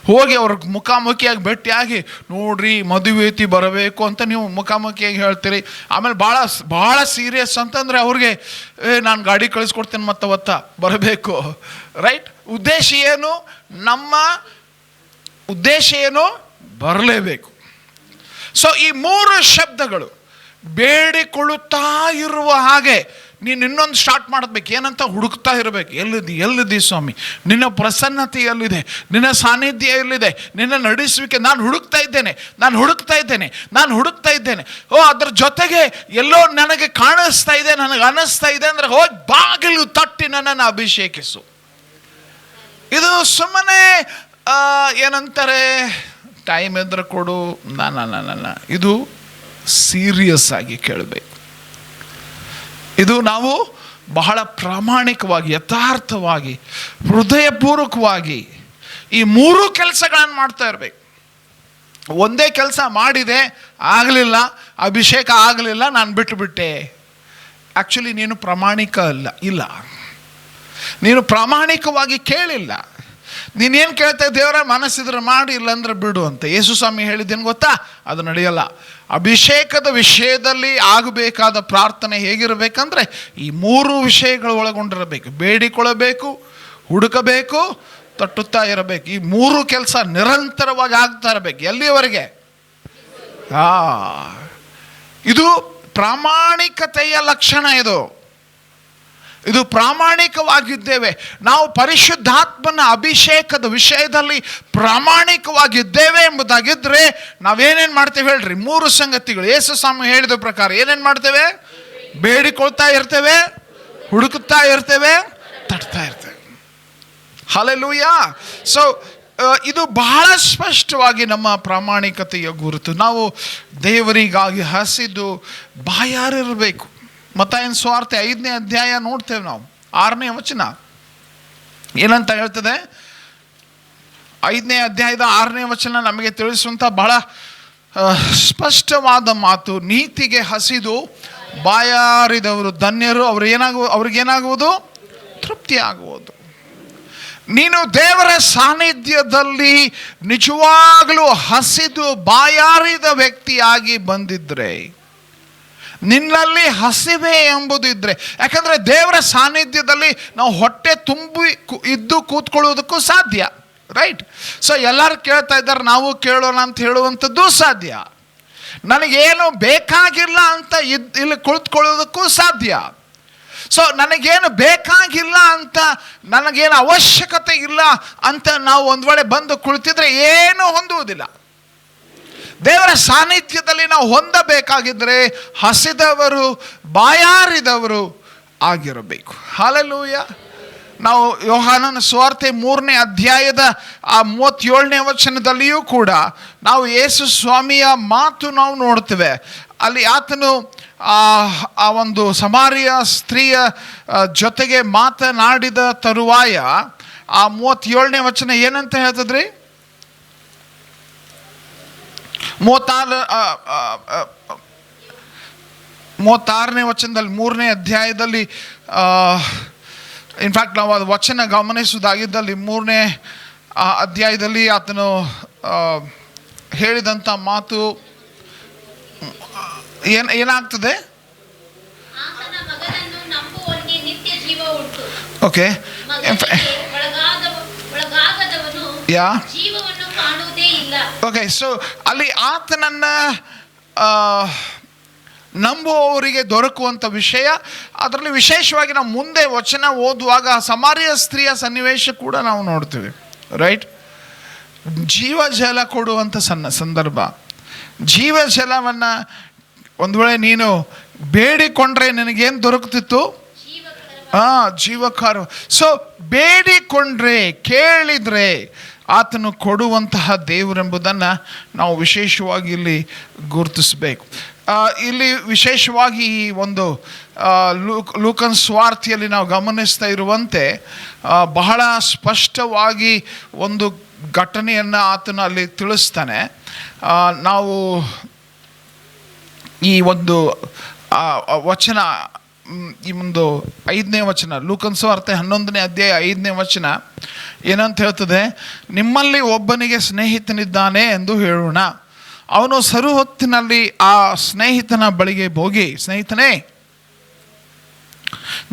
ಹೋಗಿ ಅವ್ರಿಗೆ ಮುಖಾಮುಖಿಯಾಗಿ ಭೇಟಿಯಾಗಿ, ನೋಡ್ರಿ ಮದುವೆ ಐತಿ ಬರಬೇಕು ಅಂತ ನೀವು ಮುಖಾಮುಖಿಯಾಗಿ ಹೇಳ್ತೀರಿ. ಆಮೇಲೆ ಭಾಳ ಸೀರಿಯಸ್ ಅಂತಂದರೆ ಅವ್ರಿಗೆ ನಾನು ಗಾಡಿ ಕಳಿಸ್ಕೊಡ್ತೇನೆ ಮತ್ತು ಅವತ್ತ ಬರಬೇಕು. ರೈಟ್, ಉದ್ದೇಶ ಏನು? ನಮ್ಮ ಉದ್ದೇಶ ಏನು? ಬರಲೇಬೇಕು. ಸೊ ಈ 3 ಶಬ್ದಗಳು ಬೇಡಿಕೊಳ್ಳುತ್ತಾ ಇರುವ ಹಾಗೆ ನೀನು ಇನ್ನೊಂದು ಸ್ಟಾರ್ಟ್ ಮಾಡಬೇಕು. ಏನಂತ? ಹುಡುಕ್ತಾ ಇರಬೇಕು. ಎಲ್ಲಿದ್ದಿ ಸ್ವಾಮಿ, ನಿನ್ನ ಪ್ರಸನ್ನತೆ ಎಲ್ಲಿದೆ, ನಿನ್ನ ಸಾನ್ನಿಧ್ಯ ಎಲ್ಲಿದೆ, ನಿನ್ನ ನಡೆಸುವಿಕೆ. ನಾನು ಹುಡುಕ್ತಾ ಇದ್ದೇನೆ. ಅದ್ರ ಜೊತೆಗೆ ಎಲ್ಲೋ ನನಗೆ ಕಾಣಿಸ್ತಾ ಇದೆ, ನನಗೆ ಅನ್ನಿಸ್ತಾ ಇದೆ ಅಂದರೆ ಹೋಗಿ ಬಾಗಿಲು ತಟ್ಟಿ ನನ್ನನ್ನು ಅಭಿಷೇಕಿಸು. ಇದು ಸುಮ್ಮನೆ ಏನಂತಾರೆ, ಟೈಮ್ ಇದ್ರೆ ಕೊಡು, ನನ್ನ ಇದು ಸೀರಿಯಸ್ ಆಗಿ ಕೇಳಬೇಕು. ಇದು ನಾವು ಬಹಳ ಪ್ರಾಮಾಣಿಕವಾಗಿ, ಯಥಾರ್ಥವಾಗಿ, ಹೃದಯಪೂರ್ವಕವಾಗಿ ಈ 3 ಕೆಲಸಗಳನ್ನು ಮಾಡ್ತಾ ಇರಬೇಕು. ಒಂದೇ ಕೆಲಸ ಮಾಡಿದೆ, ಆಗಲಿಲ್ಲ, ಅಭಿಷೇಕ ಆಗಲಿಲ್ಲ, ನಾನು ಬಿಟ್ಟುಬಿಟ್ಟೆ. ಆ್ಯಕ್ಚುಲಿ ನೀನು ಪ್ರಾಮಾಣಿಕ ಇಲ್ಲ, ನೀನು ಪ್ರಾಮಾಣಿಕವಾಗಿ ಕೇಳಿಲ್ಲ. ನೀನೇನು ಕೇಳ್ತಾ, ದೇವರ ಮನಸ್ಸಿದ್ರೆ ಮಾಡಿ, ಇಲ್ಲಾಂದ್ರೆ ಬಿಡು ಅಂತ. ಯೇಸು ಸ್ವಾಮಿ ಹೇಳಿದ್ದೇನು ಗೊತ್ತಾ, ಅದು ನಡೆಯಲ್ಲ. ಅಭಿಷೇಕದ ವಿಷಯದಲ್ಲಿ ಆಗಬೇಕಾದ ಪ್ರಾರ್ಥನೆ ಹೇಗಿರಬೇಕಂದ್ರೆ ಈ 3 ವಿಷಯಗಳು ಒಳಗೊಂಡಿರಬೇಕು. ಬೇಡಿಕೊಳ್ಳಬೇಕು, ಹುಡುಕಬೇಕು, ತಟ್ಟುತ್ತಾ ಇರಬೇಕು. ಈ 3 ಕೆಲಸ ನಿರಂತರವಾಗಿ ಆಗ್ತಾ ಇರಬೇಕು. ಎಲ್ಲಿಯವರೆಗೆ? ಇದು ಪ್ರಾಮಾಣಿಕತೆಯ ಲಕ್ಷಣ. ಇದು ಪ್ರಾಮಾಣಿಕವಾಗಿದ್ದೇವೆ ನಾವು, ಪರಿಶುದ್ಧಾತ್ಮನ ಅಭಿಷೇಕದ ವಿಷಯದಲ್ಲಿ ಪ್ರಾಮಾಣಿಕವಾಗಿದ್ದೇವೆ ಎಂಬುದಾಗಿದ್ದರೆ ನಾವೇನೇನು ಮಾಡ್ತೇವೆ ಹೇಳ್ರಿ? 3 ಸಂಗತಿಗಳು ಯೇಸು ಸ್ವಾಮಿ ಹೇಳಿದ ಪ್ರಕಾರ ಏನೇನು ಮಾಡ್ತೇವೆ? ಬೇಡಿಕೊಳ್ತಾ ಇರ್ತೇವೆ, ಹುಡುಕುತ್ತಾ ಇರ್ತೇವೆ, ತಟ್ತಾ ಇರ್ತೇವೆ. ಹಲ್ಲೆಲೂಯಾ. ಸೊ ಇದು ಬಹಳ ಸ್ಪಷ್ಟವಾಗಿ ನಮ್ಮ ಪ್ರಾಮಾಣಿಕತೆಯ ಗುರುತು. ನಾವು ದೇವರಿಗಾಗಿ ಹಸಿದು ಬಾಯಾರಿರಬೇಕು. ಮತ್ತಾಯನ ಸುವಾರ್ತೆ 5ನೇ ಅಧ್ಯಾಯ ನೋಡ್ತೇವೆ ನಾವು, 6ನೇ ವಚನ ಏನಂತ ಹೇಳ್ತದೆ? 5ನೇ ಅಧ್ಯಾಯದ 6ನೇ ವಚನ ನಮಗೆ ತಿಳಿಸುವಂಥ ಬಹಳ ಸ್ಪಷ್ಟವಾದ ಮಾತು. ನೀತಿಗೆ ಹಸಿದು ಬಾಯಾರಿದವರು ಧನ್ಯರು, ಅವ್ರಿಗೇನಾಗುವುದು? ತೃಪ್ತಿ ಆಗುವುದು. ನೀನು ದೇವರ ಸಾನ್ನಿಧ್ಯದಲ್ಲಿ ನಿಜವಾಗಲೂ ಹಸಿದು ಬಾಯಾರಿದ ವ್ಯಕ್ತಿಯಾಗಿ ಬಂದಿದ್ರೆ, ನಿನ್ನಲ್ಲಿ ಹಸಿವೆ ಎಂಬುದು ಇದ್ದರೆ, ಯಾಕಂದರೆ ದೇವರ ಸಾನ್ನಿಧ್ಯದಲ್ಲಿ ನಾವು ಹೊಟ್ಟೆ ತುಂಬಿ ಇದ್ದು ಕೂತ್ಕೊಳ್ಳೋದಕ್ಕೂ ಸಾಧ್ಯ. ರೈಟ್. ಸೊ ಎಲ್ಲರೂ ಕೇಳ್ತಾ ಇದ್ದಾರೆ, ನಾವು ಕೇಳೋಣ ಅಂತ ಹೇಳುವಂಥದ್ದು ಸಾಧ್ಯ. ನನಗೇನು ಬೇಕಾಗಿಲ್ಲ ಅಂತ ಇಲ್ಲಿ ಕುಳಿತುಕೊಳ್ಳೋದಕ್ಕೂ ಸಾಧ್ಯ. ಸೊ ನನಗೇನು ಬೇಕಾಗಿಲ್ಲ ಅಂತ, ನನಗೇನು ಅವಶ್ಯಕತೆ ಇಲ್ಲ ಅಂತ ನಾವು ಒಂದು ವೇಳೆ ಬಂದು ಕುಳಿತಿದ್ರೆ ಏನೂ ಹೊಂದುವುದಿಲ್ಲ. ದೇವರ ಸಾನ್ನಿಧ್ಯದಲ್ಲಿ ನಾವು ಹೊಂದಬೇಕಾಗಿದ್ದರೆ ಹಸಿದವರು ಬಾಯಾರಿದವರು ಆಗಿರಬೇಕು. ಹಲ್ಲೆಲೂಯಾ. ನಾವು ಯೋಹಾನನ ಸುವಾರ್ತೆ 3ನೇ ಅಧ್ಯಾಯದ 37ನೇ ವಚನದಲ್ಲಿಯೂ ಕೂಡ ನಾವು ಯೇಸು ಸ್ವಾಮಿಯ ಮಾತು ನಾವು ನೋಡ್ತೇವೆ. ಅಲ್ಲಿ ಆತನು ಆ ಒಂದು ಸಮಾರಿಯ ಸ್ತ್ರೀಯ ಜೊತೆಗೆ ಮಾತನಾಡಿದ ತರುವಾಯ ಆ 37ನೇ ವಚನ ಏನಂತ ಹೇಳ್ತದ್ರಿ? 36ನೇ ವಚನದಲ್ಲಿ 3ನೇ ಅಧ್ಯಾಯದಲ್ಲಿ ಇನ್ಫ್ಯಾಕ್ಟ್ ನಾವು ಅದು ವಚನ ಗಮನಿಸುವುದಾಗಿದ್ದಲ್ಲಿ 3ನೇ ಅಧ್ಯಾಯದಲ್ಲಿ ಆತನು ಹೇಳಿದಂಥ ಮಾತು ಏನಾಗ್ತದೆ? Okay, okay. ಸೊ ಅಲ್ಲಿ ಆತನನ್ನು ನಂಬುವವರಿಗೆ ದೊರಕುವಂಥ ವಿಷಯ, ಅದರಲ್ಲಿ ವಿಶೇಷವಾಗಿ ನಾವು ಮುಂದೆ ವಚನ ಓದುವಾಗ ಸಮಾರ್ಯ ಸ್ತ್ರೀಯ ಸನ್ನಿವೇಶ ಕೂಡ ನಾವು ನೋಡ್ತೀವಿ. ರೈಟ್? ಜೀವಜಲ ಕೊಡುವಂಥ ಸಂದರ್ಭ. ಜೀವಜಲವನ್ನು ಒಂದು ವೇಳೆ ನೀನು ಬೇಡಿಕೊಂಡ್ರೆ ನಿನಗೇನು ದೊರಕುತ್ತಿತ್ತು? ಜೀವಕಾರ. ಸೊ ಬೇಡಿಕೊಂಡ್ರೆ, ಕೇಳಿದರೆ ಆತನು ಕೊಡುವಂತಹ ದೇವರೆಂಬುದನ್ನು ನಾವು ವಿಶೇಷವಾಗಿ ಇಲ್ಲಿ ಗುರುತಿಸಬೇಕು. ಇಲ್ಲಿ ವಿಶೇಷವಾಗಿ ಈ ಒಂದು ಲೂಕನ ಸುವಾರ್ತೆಯಲ್ಲಿ ನಾವು ಗಮನಿಸ್ತಾ ಇರುವಂತೆ ಬಹಳ ಸ್ಪಷ್ಟವಾಗಿ ಒಂದು ಘಟನೆಯನ್ನು ಆತನು ಅಲ್ಲಿ ತಿಳಿಸ್ತಾನೆ. ನಾವು ಈ ಒಂದು ವಚನ, ಈ ಒಂದು 5ನೇ ವಚನ, ಲೂಕನ ಸುವಾರ್ತೆ 11ನೇ ಅಧ್ಯಾಯ 5ನೇ ವಚನ ಏನಂತ ಹೇಳ್ತದೆ? ನಿಮ್ಮಲ್ಲಿ ಒಬ್ಬನಿಗೆ ಸ್ನೇಹಿತನಿದ್ದಾನೆ ಎಂದು ಹೇಳೋಣ. ಅವನು ಸರುಹೊತ್ತಿನಲ್ಲಿ ಆ ಸ್ನೇಹಿತನ ಬಳಿಗೆ ಹೋಗಿ, ಸ್ನೇಹಿತನೇ,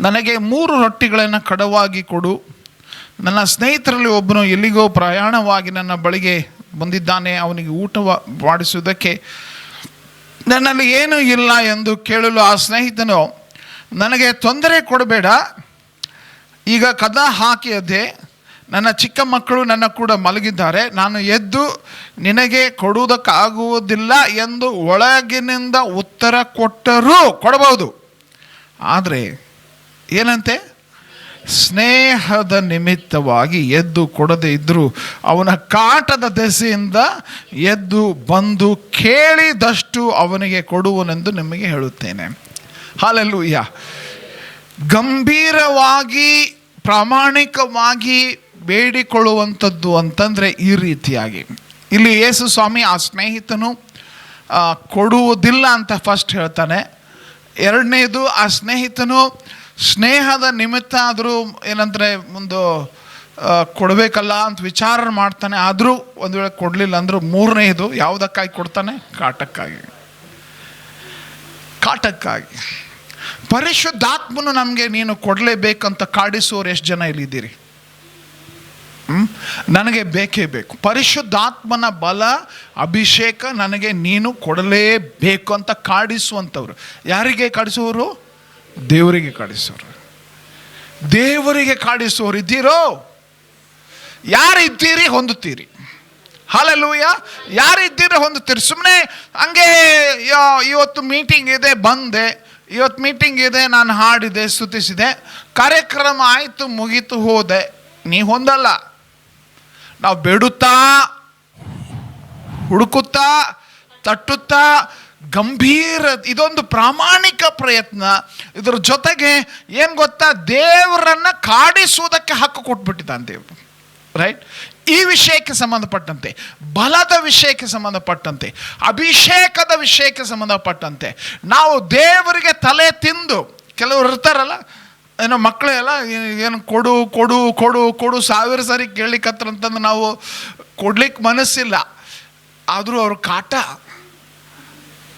ನನಗೆ 3 ರೊಟ್ಟಿಗಳನ್ನು ಕಡವಾಗಿ ಕೊಡು. ನನ್ನ ಸ್ನೇಹಿತರಲ್ಲಿ ಒಬ್ಬನು ಎಲ್ಲಿಗೋ ಪ್ರಯಾಣವಾಗಿ ನನ್ನ ಬಳಿಗೆ ಬಂದಿದ್ದಾನೆ. ಅವನಿಗೆ ಊಟ ಮಾಡಿಸುವುದಕ್ಕೆ ನನ್ನಲ್ಲಿ ಏನೂ ಇಲ್ಲ ಎಂದು ಕೇಳಲು ಆ ಸ್ನೇಹಿತನು, ನನಗೆ ತೊಂದರೆ ಕೊಡಬೇಡ, ಈಗ ಕದ ಹಾಕಿಯದೆ ನನ್ನ ಚಿಕ್ಕ ಮಕ್ಕಳು ನನ್ನ ಕೂಡ ಮಲಗಿದ್ದಾರೆ, ನಾನು ಎದ್ದು ನಿನಗೆ ಕೊಡುವುದಕ್ಕಾಗುವುದಿಲ್ಲ ಎಂದು ಒಳಗಿನಿಂದ ಉತ್ತರ ಕೊಟ್ಟರೂ ಕೊಡಬಹುದು. ಆದರೆ ಏನಂತೆ? ಸ್ನೇಹದ ನಿಮಿತ್ತವಾಗಿ ಎದ್ದು ಕೊಡದೇ ಇದ್ದರೂ ಅವನ ಕಾಟದ ದೆಸೆಯಿಂದ ಎದ್ದು ಬಂದು ಕೇಳಿದಷ್ಟು ಅವನಿಗೆ ಕೊಡುವನೆಂದು ನಿಮಗೆ ಹೇಳುತ್ತೇನೆ. ಹಲ್ಲೆಲೂಯಾ. ಗಂಭೀರವಾಗಿ ಪ್ರಾಮಾಣಿಕವಾಗಿ ಬೇಡಿಕೊಳ್ಳುವಂಥದ್ದು ಅಂತಂದರೆ ಈ ರೀತಿಯಾಗಿ. ಇಲ್ಲಿ ಯೇಸು ಸ್ವಾಮಿ ಆ ಸ್ನೇಹಿತನು ಕೊಡುವುದಿಲ್ಲ ಅಂತ ಫಸ್ಟ್ ಹೇಳ್ತಾನೆ. ಎರಡನೇದು, ಆ ಸ್ನೇಹಿತನು ಸ್ನೇಹದ ನಿಮಿತ್ತ ಆದರೂ ಏನಂದರೆ ಒಂದು ಕೊಡಬೇಕಲ್ಲ ಅಂತ ವಿಚಾರ ಮಾಡ್ತಾನೆ. ಆದರೂ ಒಂದು ವೇಳೆ ಕೊಡಲಿಲ್ಲ ಅಂದರೂ ಮೂರನೇದು ಯಾವುದಕ್ಕಾಗಿ ಕೊಡ್ತಾನೆ? ಕಾಟಕ್ಕಾಗಿ. ಪರಿಶುದ್ಧಾತ್ಮನು ನಮಗೆ ನೀನು ಕೊಡಲೇಬೇಕಂತ ಕಾಡಿಸೋರು ಎಷ್ಟು ಜನ ಇಲ್ಲಿದ್ದೀರಿ? ನನಗೆ ಬೇಕೇ ಬೇಕು, ಪರಿಶುದ್ಧಾತ್ಮನ ಬಲ ಅಭಿಷೇಕ ನನಗೆ ನೀನು ಕೊಡಲೇಬೇಕು ಅಂತ ಕಾಡಿಸುವಂಥವ್ರು. ಯಾರಿಗೆ ಕಾಡಿಸುವವರು? ದೇವರಿಗೆ ಕಾಡಿಸೋರು. ದೇವರಿಗೆ ಕಾಡಿಸೋರು ಇದ್ದೀರೋ? ಯಾರಿದ್ದೀರಿ ಹೊಂದುತ್ತೀರಿ. ಹಲ್ಲೆಲೂಯಾ. ಯಾರಿದ್ದೀರಿ ಹೊಂದುತ್ತೀರಿ. ಸುಮ್ಮನೆ ಹಂಗೆ ಇವತ್ತು ಮೀಟಿಂಗ್ ಇದೆ ಬಂದೆ, ಇವತ್ತು ಮೀಟಿಂಗ್ ಇದೆ ನಾನು ಹಾಡಿದೆ ಸ್ತುತಿಸಿದೆ, ಕಾರ್ಯಕ್ರಮ ಆಯಿತು ಮುಗೀತು ಹೋದೆ, ನೀ ಹೊಂದಲ್ಲ. ನಾವು ಬೇಡುತ್ತಾ, ಹುಡುಕುತ್ತಾ, ತಟ್ಟುತ್ತಾ, ಗಂಭೀರ, ಇದೊಂದು ಪ್ರಾಮಾಣಿಕ ಪ್ರಯತ್ನ. ಇದರ ಜೊತೆಗೆ ಏನು ಗೊತ್ತಾ, ದೇವರನ್ನು ಕಾಡಿಸುವುದಕ್ಕೆ ಹಕ್ಕು ಕೊಟ್ಬಿಟ್ಟಿದ್ದಾನೆ ದೇವರು. ರೈಟ್? ಈ ವಿಷಯಕ್ಕೆ ಸಂಬಂಧಪಟ್ಟಂತೆ, ಬಲದ ವಿಷಯಕ್ಕೆ ಸಂಬಂಧಪಟ್ಟಂತೆ, ಅಭಿಷೇಕದ ವಿಷಯಕ್ಕೆ ಸಂಬಂಧಪಟ್ಟಂತೆ ನಾವು ದೇವರಿಗೆ ತಲೆ ತಿಂದು, ಕೆಲವರು ಇರ್ತಾರಲ್ಲ, ಏನೋ ಮಕ್ಕಳೆಲ್ಲ ಏನು ಕೊಡು ಕೊಡು ಕೊಡು ಕೊಡು 1000 ಸಾರಿ ಕೇಳಲಿಕ್ಕತ್ತಂತಂದು ನಾವು ಕೊಡ್ಲಿಕ್ಕೆ ಮನಸ್ಸಿಲ್ಲ. ಆದರೂ ಅವ್ರ ಕಾಟ,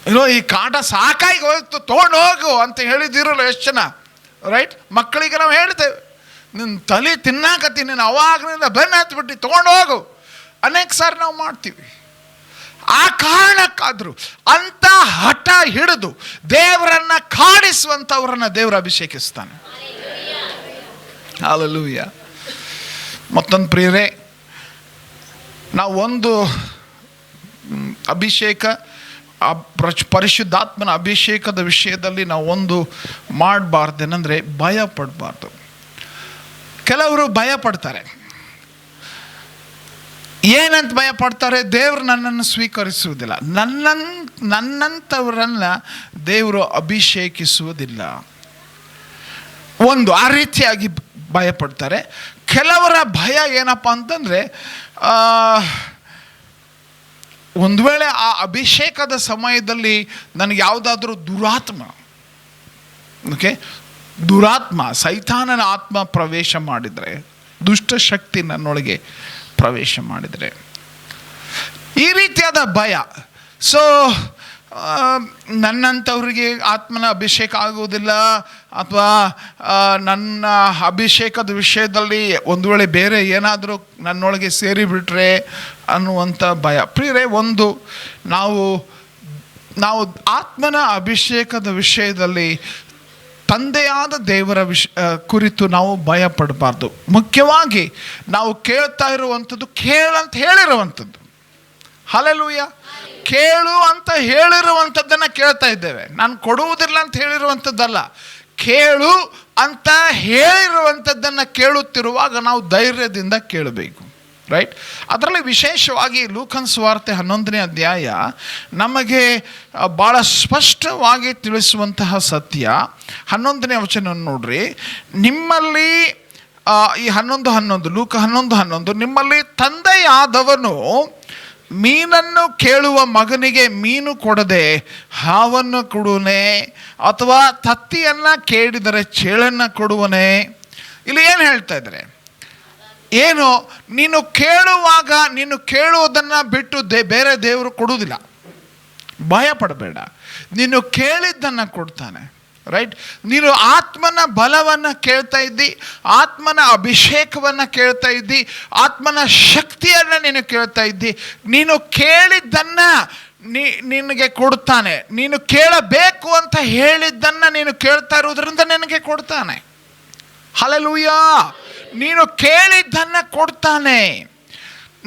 ಏನೋ ಈ ಕಾಟ ಸಾಕಾಗಿ ಹೋಯ್ತು ತೊಗೊಂಡು ಹೋಗು ಅಂತ ಹೇಳಿದಿರಲ್ಲ ಎಷ್ಟು ಜನ. ರೈಟ್? ಮಕ್ಕಳಿಗೆ ನಾವು ಹೇಳ್ತೇವೆ, ನಿನ್ನ ತಲೆ ತಿನ್ನಾಕತ್ತೀನಿ, ನೀನು ಅವಾಗಲಿಂದ ಬೆನ್ನು ಹತ್ಬಿಟ್ಟು ತೊಗೊಂಡು ಹೋಗು. ಅನೇಕ ಸಾರಿ ನಾವು ಮಾಡ್ತೀವಿ. ಆ ಕಾರಣಕ್ಕಾದರೂ ಅಂತ ಹಠ ಹಿಡಿದು ದೇವರನ್ನ ಕಾಡಿಸುವಂಥವ್ರನ್ನ ದೇವರು ಅಭಿಷೇಕಿಸ್ತಾನೆ. ಹಲ್ಲೆಲೂಯಾ. ಮತ್ತೊಂದು ಪ್ರಿಯರೇ, ನಾವು ಒಂದು ಅಭಿಷೇಕ, ಪರಿಶುದ್ಧಾತ್ಮನ ಅಭಿಷೇಕದ ವಿಷಯದಲ್ಲಿ ನಾವು ಒಂದು ಮಾಡಬಾರ್ದೇನೆಂದರೆ ಭಯ ಪಡಬಾರ್ದು. ಕೆಲವರು ಭಯ ಪಡ್ತಾರೆ. ಏನಂತ ಭಯ ಪಡ್ತಾರೆ? ದೇವರು ನನ್ನನ್ನು ಸ್ವೀಕರಿಸುವುದಿಲ್ಲ, ನನ್ನಂಥವರನ್ನ ದೇವರು ಅಭಿಷೇಕಿಸುವುದಿಲ್ಲ. ಒಂದು ಆ ರೀತಿಯಾಗಿ ಭಯ ಪಡ್ತಾರೆ. ಕೆಲವರ ಭಯ ಏನಪ್ಪ ಅಂತಂದರೆ, ಒಂದು ವೇಳೆ ಆ ಅಭಿಷೇಕದ ಸಮಯದಲ್ಲಿ ನನಗೆ ಯಾವುದಾದ್ರೂ ದುರಾತ್ಮ ಸೈತಾನನ ಆತ್ಮ ಪ್ರವೇಶ ಮಾಡಿದರೆ, ದುಷ್ಟಶಕ್ತಿ ನನ್ನೊಳಗೆ ಪ್ರವೇಶ ಮಾಡಿದರೆ, ಈ ರೀತಿಯಾದ ಭಯ. ಸೊ ನನ್ನಂಥವ್ರಿಗೆ ಆತ್ಮನ ಅಭಿಷೇಕ ಆಗುವುದಿಲ್ಲ, ಅಥವಾ ನನ್ನ ಅಭಿಷೇಕದ ವಿಷಯದಲ್ಲಿ ಒಂದು ವೇಳೆ ಬೇರೆ ಏನಾದರೂ ನನ್ನೊಳಗೆ ಸೇರಿಬಿಟ್ರೆ ಅನ್ನುವಂಥ ಭಯ. ಪ್ರಿಯರೇ, ಒಂದು ನಾವು ಆತ್ಮನ ಅಭಿಷೇಕದ ವಿಷಯದಲ್ಲಿ ತಂದೆಯಾದ ದೇವರ ಕುರಿತು ನಾವು ಭಯ ಪಡಬಾರ್ದು. ಮುಖ್ಯವಾಗಿ ನಾವು ಕೇಳ್ತಾ ಇರುವಂಥದ್ದು ಕೇಳಂತ ಹೇಳಿರುವಂಥದ್ದು. ಹಲ್ಲೆಲೂಯಾ. ಕೇಳು ಅಂತ ಹೇಳಿರುವಂಥದ್ದನ್ನು ಕೇಳ್ತಾ ಇದ್ದೇವೆ. ನಾನು ಕೊಡುವುದಿಲ್ಲ ಅಂತ ಹೇಳಿರುವಂಥದ್ದಲ್ಲ, ಕೇಳು ಅಂತ ಹೇಳಿರುವಂಥದ್ದನ್ನು ಕೇಳುತ್ತಿರುವಾಗ ನಾವು ಧೈರ್ಯದಿಂದ ಕೇಳಬೇಕು. ರೈಟ್. ಅದರಲ್ಲಿ ವಿಶೇಷವಾಗಿ ಲೂಕನ ಸುವಾರ್ತೆ 11ನೇ ಅಧ್ಯಾಯ ನಮಗೆ ಭಾಳ ಸ್ಪಷ್ಟವಾಗಿ ತಿಳಿಸುವಂತಹ ಸತ್ಯ. 11ನೇ ವಚನ ನೋಡ್ರಿ. ನಿಮ್ಮಲ್ಲಿ ಈ 11 ಲೂಕ 11 ನಿಮ್ಮಲ್ಲಿ ತಂದೆಯಾದವನು ಮೀನನ್ನು ಕೇಳುವ ಮಗನಿಗೆ ಮೀನು ಕೊಡದೆ ಹಾವನ್ನು ಕೊಡುವನೇ, ಅಥವಾ ತತ್ತಿಯನ್ನು ಕೇಳಿದರೆ ಚೇಳನ್ನು ಕೊಡುವನೇ? ಇಲ್ಲಿ ಏನು ಹೇಳ್ತಾ ಇದ್ದಾರೆ? ಏನು, ನೀನು ಕೇಳುವಾಗ ನೀನು ಕೇಳುವುದನ್ನು ಬಿಟ್ಟು ಬೇರೆ ದೇವರು ಕೊಡುವುದಿಲ್ಲ. ಭಯ ಪಡಬೇಡ, ನೀನು ಕೇಳಿದ್ದನ್ನು ಕೊಡ್ತಾನೆ. ರೈಟ್. ನೀನು ಆತ್ಮನ ಬಲವನ್ನು ಕೇಳ್ತಾ ಇದ್ದಿ, ಆತ್ಮನ ಅಭಿಷೇಕವನ್ನು ಕೇಳ್ತಾ ಇದ್ದಿ, ಆತ್ಮನ ಶಕ್ತಿಯನ್ನು ನೀನು ಕೇಳ್ತಾ ಇದ್ದಿ. ನೀನು ಕೇಳಿದ್ದನ್ನು ನಿನಗೆ ಕೊಡ್ತಾನೆ. ನೀನು ಕೇಳಬೇಕು ಅಂತ ಹೇಳಿದ್ದನ್ನು ನೀನು ಕೇಳ್ತಾ ಇರೋದ್ರಿಂದ ನಿನಗೆ ಕೊಡ್ತಾನೆ. ಹಲ್ಲೆಲೂಯಾ. ನೀನು ಕೇಳಿದ್ದನ್ನು ಕೊಡ್ತಾನೆ.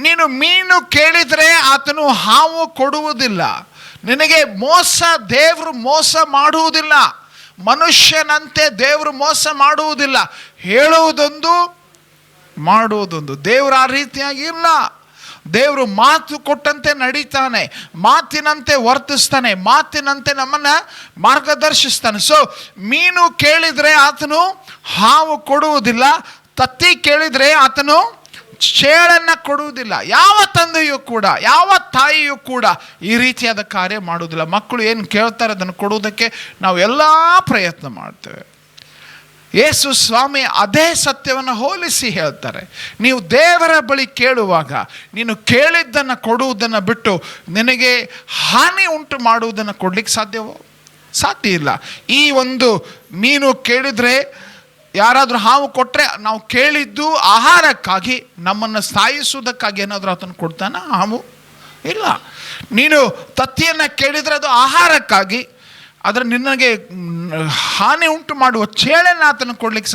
ನೀನು ಮೀನು ಕೇಳಿದರೆ ಆತನು ಹಾವು ಕೊಡುವುದಿಲ್ಲ. ನಿನಗೆ ದೇವರು ಮೋಸ ಮಾಡುವುದಿಲ್ಲ. ಮನುಷ್ಯನಂತೆ ದೇವರು ಮೋಸ ಮಾಡುವುದಿಲ್ಲ. ಹೇಳುವುದೊಂದು, ಮಾಡುವುದೊಂದು. ದೇವರು ಆ ರೀತಿಯಾಗಿ ಇಲ್ಲ. ದೇವರು ಮಾತು ಕೊಟ್ಟಂತೆ ನಡೀತಾನೆ, ಮಾತಿನಂತೆ ವರ್ತಿಸ್ತಾನೆ, ಮಾತಿನಂತೆ ನಮ್ಮನ್ನು ಮಾರ್ಗದರ್ಶಿಸ್ತಾನೆ. ಸೊ ಮೀನು ಕೇಳಿದರೆ ಆತನು ಹಾವು ಕೊಡುವುದಿಲ್ಲ, ತತ್ತಿ ಕೇಳಿದರೆ ಆತನು ಚೇಳನ್ನು ಕೊಡುವುದಿಲ್ಲ. ಯಾವ ತಂದೆಯೂ ಕೂಡ, ಯಾವ ತಾಯಿಯೂ ಕೂಡ ಈ ರೀತಿಯಾದ ಕಾರ್ಯ ಮಾಡುವುದಿಲ್ಲ. ಮಕ್ಕಳು ಏನು ಕೇಳ್ತಾರೆ ಅದನ್ನು ಕೊಡುವುದಕ್ಕೆ ನಾವು ಎಲ್ಲ ಪ್ರಯತ್ನ ಮಾಡ್ತೇವೆ. ಯೇಸು ಸ್ವಾಮಿ ಅದೇ ಸತ್ಯವನ್ನು ಹೋಲಿಸಿ ಹೇಳ್ತಾರೆ. ನೀವು ದೇವರ ಬಳಿ ಕೇಳುವಾಗ ನೀನು ಕೇಳಿದ್ದನ್ನು ಕೊಡುವುದನ್ನು ಬಿಟ್ಟು ನಿನಗೆ ಹಾನಿ ಉಂಟು ಮಾಡುವುದನ್ನು ಕೊಡಲಿಕ್ಕೆ ಸಾಧ್ಯ ಇಲ್ಲ. ಈ ಒಂದು ಮೀನು ಕೇಳಿದರೆ, ಯಾರಾದರೂ ಹಾವು ಕೊಟ್ಟರೆ ನಾವು ಕೇಳಿದ್ದು ಆಹಾರಕ್ಕಾಗಿ, ನಮ್ಮನ್ನು ಸಾಯಿಸುವುದಕ್ಕಾಗಿ ಏನಾದರೂ ಆತನು ಕೊಡ್ತಾನೆ? ಹಾವು ಇಲ್ಲ. ನೀನು ತತ್ತಿಯನ್ನು ಕೇಳಿದರೆ ಅದು ಆಹಾರಕ್ಕಾಗಿ, ಆದರೆ ನಿನಗೆ ಹಾನಿ ಉಂಟು ಮಾಡುವ ಚೇಳನ್ನು ಆತನು ಕೊಡಲಿಕ್ಕೆ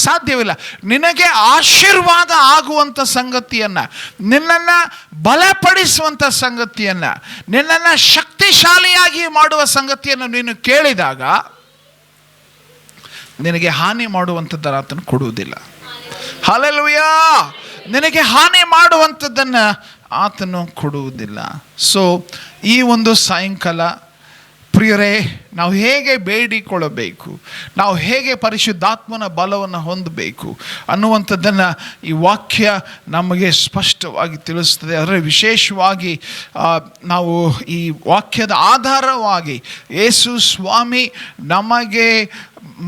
ಸಾಧ್ಯವಿಲ್ಲ. ನಿನಗೆ ಆಶೀರ್ವಾದ ಆಗುವಂಥ ಸಂಗತಿಯನ್ನು, ನಿನ್ನನ್ನು ಬಲಪಡಿಸುವಂಥ ಸಂಗತಿಯನ್ನು, ನಿನ್ನನ್ನು ಶಕ್ತಿಶಾಲಿಯಾಗಿ ಮಾಡುವ ಸಂಗತಿಯನ್ನು ನೀನು ಕೇಳಿದಾಗ ನಿನಗೆ ಹಾನಿ ಮಾಡುವಂಥದ್ದನ್ನು ಆತನು ಕೊಡುವುದಿಲ್ಲ. ಹಲ್ಲೆಲೂಯಾ. ನಿನಗೆ ಹಾನಿ ಮಾಡುವಂಥದ್ದನ್ನು ಆತನು ಕೊಡುವುದಿಲ್ಲ. ಸೊ ಈ ಒಂದು ಸಾಯಂಕಾಲ ಪ್ರಿಯರೇ, ನಾವು ಹೇಗೆ ಬೇಡಿಕೊಳ್ಳಬೇಕು, ನಾವು ಹೇಗೆ ಪರಿಶುದ್ಧಾತ್ಮನ ಬಲವನ್ನು ಹೊಂದಬೇಕು ಅನ್ನುವಂಥದ್ದನ್ನು ಈ ವಾಕ್ಯ ನಮಗೆ ಸ್ಪಷ್ಟವಾಗಿ ತಿಳಿಸ್ತದೆ. ಆದರೆ ವಿಶೇಷವಾಗಿ ನಾವು ಈ ವಾಕ್ಯದ ಆಧಾರವಾಗಿ ಯೇಸು ಸ್ವಾಮಿ ನಮಗೆ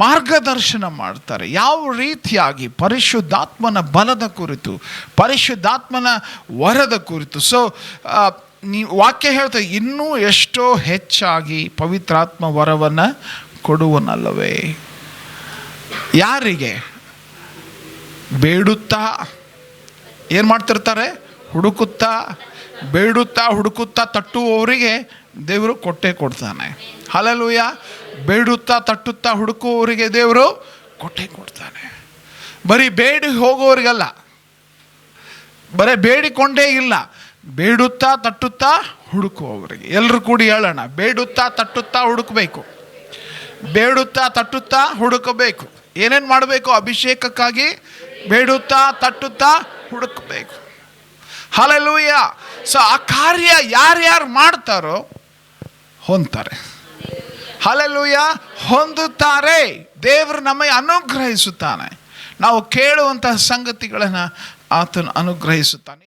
ಮಾರ್ಗದರ್ಶನ ಮಾಡ್ತಾರೆ, ಯಾವ ರೀತಿಯಾಗಿ ಪರಿಶುದ್ಧಾತ್ಮನ ಬಲದ ಕುರಿತು, ಪರಿಶುದ್ಧಾತ್ಮನ ವರದ ಕುರಿತು. ಸೊ ವಾಕ್ಯ ಹೇಳ್ತಾರೆ, ಇನ್ನೂ ಎಷ್ಟೋ ಹೆಚ್ಚಾಗಿ ಪವಿತ್ರಾತ್ಮ ವರವನ್ನು ಕೊಡುವನಲ್ಲವೇ? ಯಾರಿಗೆ? ಬೇಡುತ್ತಾ ಏನು ಮಾಡ್ತಿರ್ತಾರೆ? ಹುಡುಕುತ್ತಾ ಬೇಡುತ್ತಾ ಹುಡುಕುತ್ತಾ ತಟ್ಟುವವರಿಗೆ ದೇವರು ಕೊಟ್ಟೇ ಕೊಡ್ತಾನೆ. ಹಲ್ಲೆಲೂಯಾ. ಬೇಡುತ್ತಾ ತಟ್ಟುತ್ತಾ ಹುಡುಕುವವರಿಗೆ ದೇವರು ಕೊಟ್ಟೇ ಕೊಡ್ತಾನೆ. ಬರೀ ಬೇಡಿ ಹೋಗೋರಿಗಲ್ಲ, ಬರೀ ಬೇಡಿಕೊಂಡೇ ಇಲ್ಲ, ಬೇಡುತ್ತಾ ತಟ್ಟುತ್ತಾ ಹುಡುಕುವವರಿಗೆ. ಎಲ್ಲರೂ ಕೂಡಿ ಹೇಳೋಣ, ಬೇಡುತ್ತಾ ತಟ್ಟುತ್ತಾ ಹುಡುಕಬೇಕು, ಬೇಡುತ್ತಾ ತಟ್ಟುತ್ತಾ ಹುಡುಕಬೇಕು. ಏನೇನು ಮಾಡಬೇಕು? ಅಭಿಷೇಕಕ್ಕಾಗಿ ಬೇಡುತ್ತಾ ತಟ್ಟುತ್ತಾ ಹುಡುಕಬೇಕು. ಹಲ್ಲೆಲೂಯಾ. ಸೊ ಆ ಕಾರ್ಯ ಯಾರ್ಯಾರು ಮಾಡ್ತಾರೋ ಹೊಂದ್ತಾರೆ. ಹಲ್ಲೆಲೂಯಾ. ಹೊಂದುತ್ತಾರೆ. ದೇವರು ನಮಗೆ ಅನುಗ್ರಹಿಸುತ್ತಾನೆ. ನಾವು ಕೇಳುವಂತಹ ಸಂಗತಿಗಳನ್ನು ಆತನು ಅನುಗ್ರಹಿಸುತ್ತಾನೆ.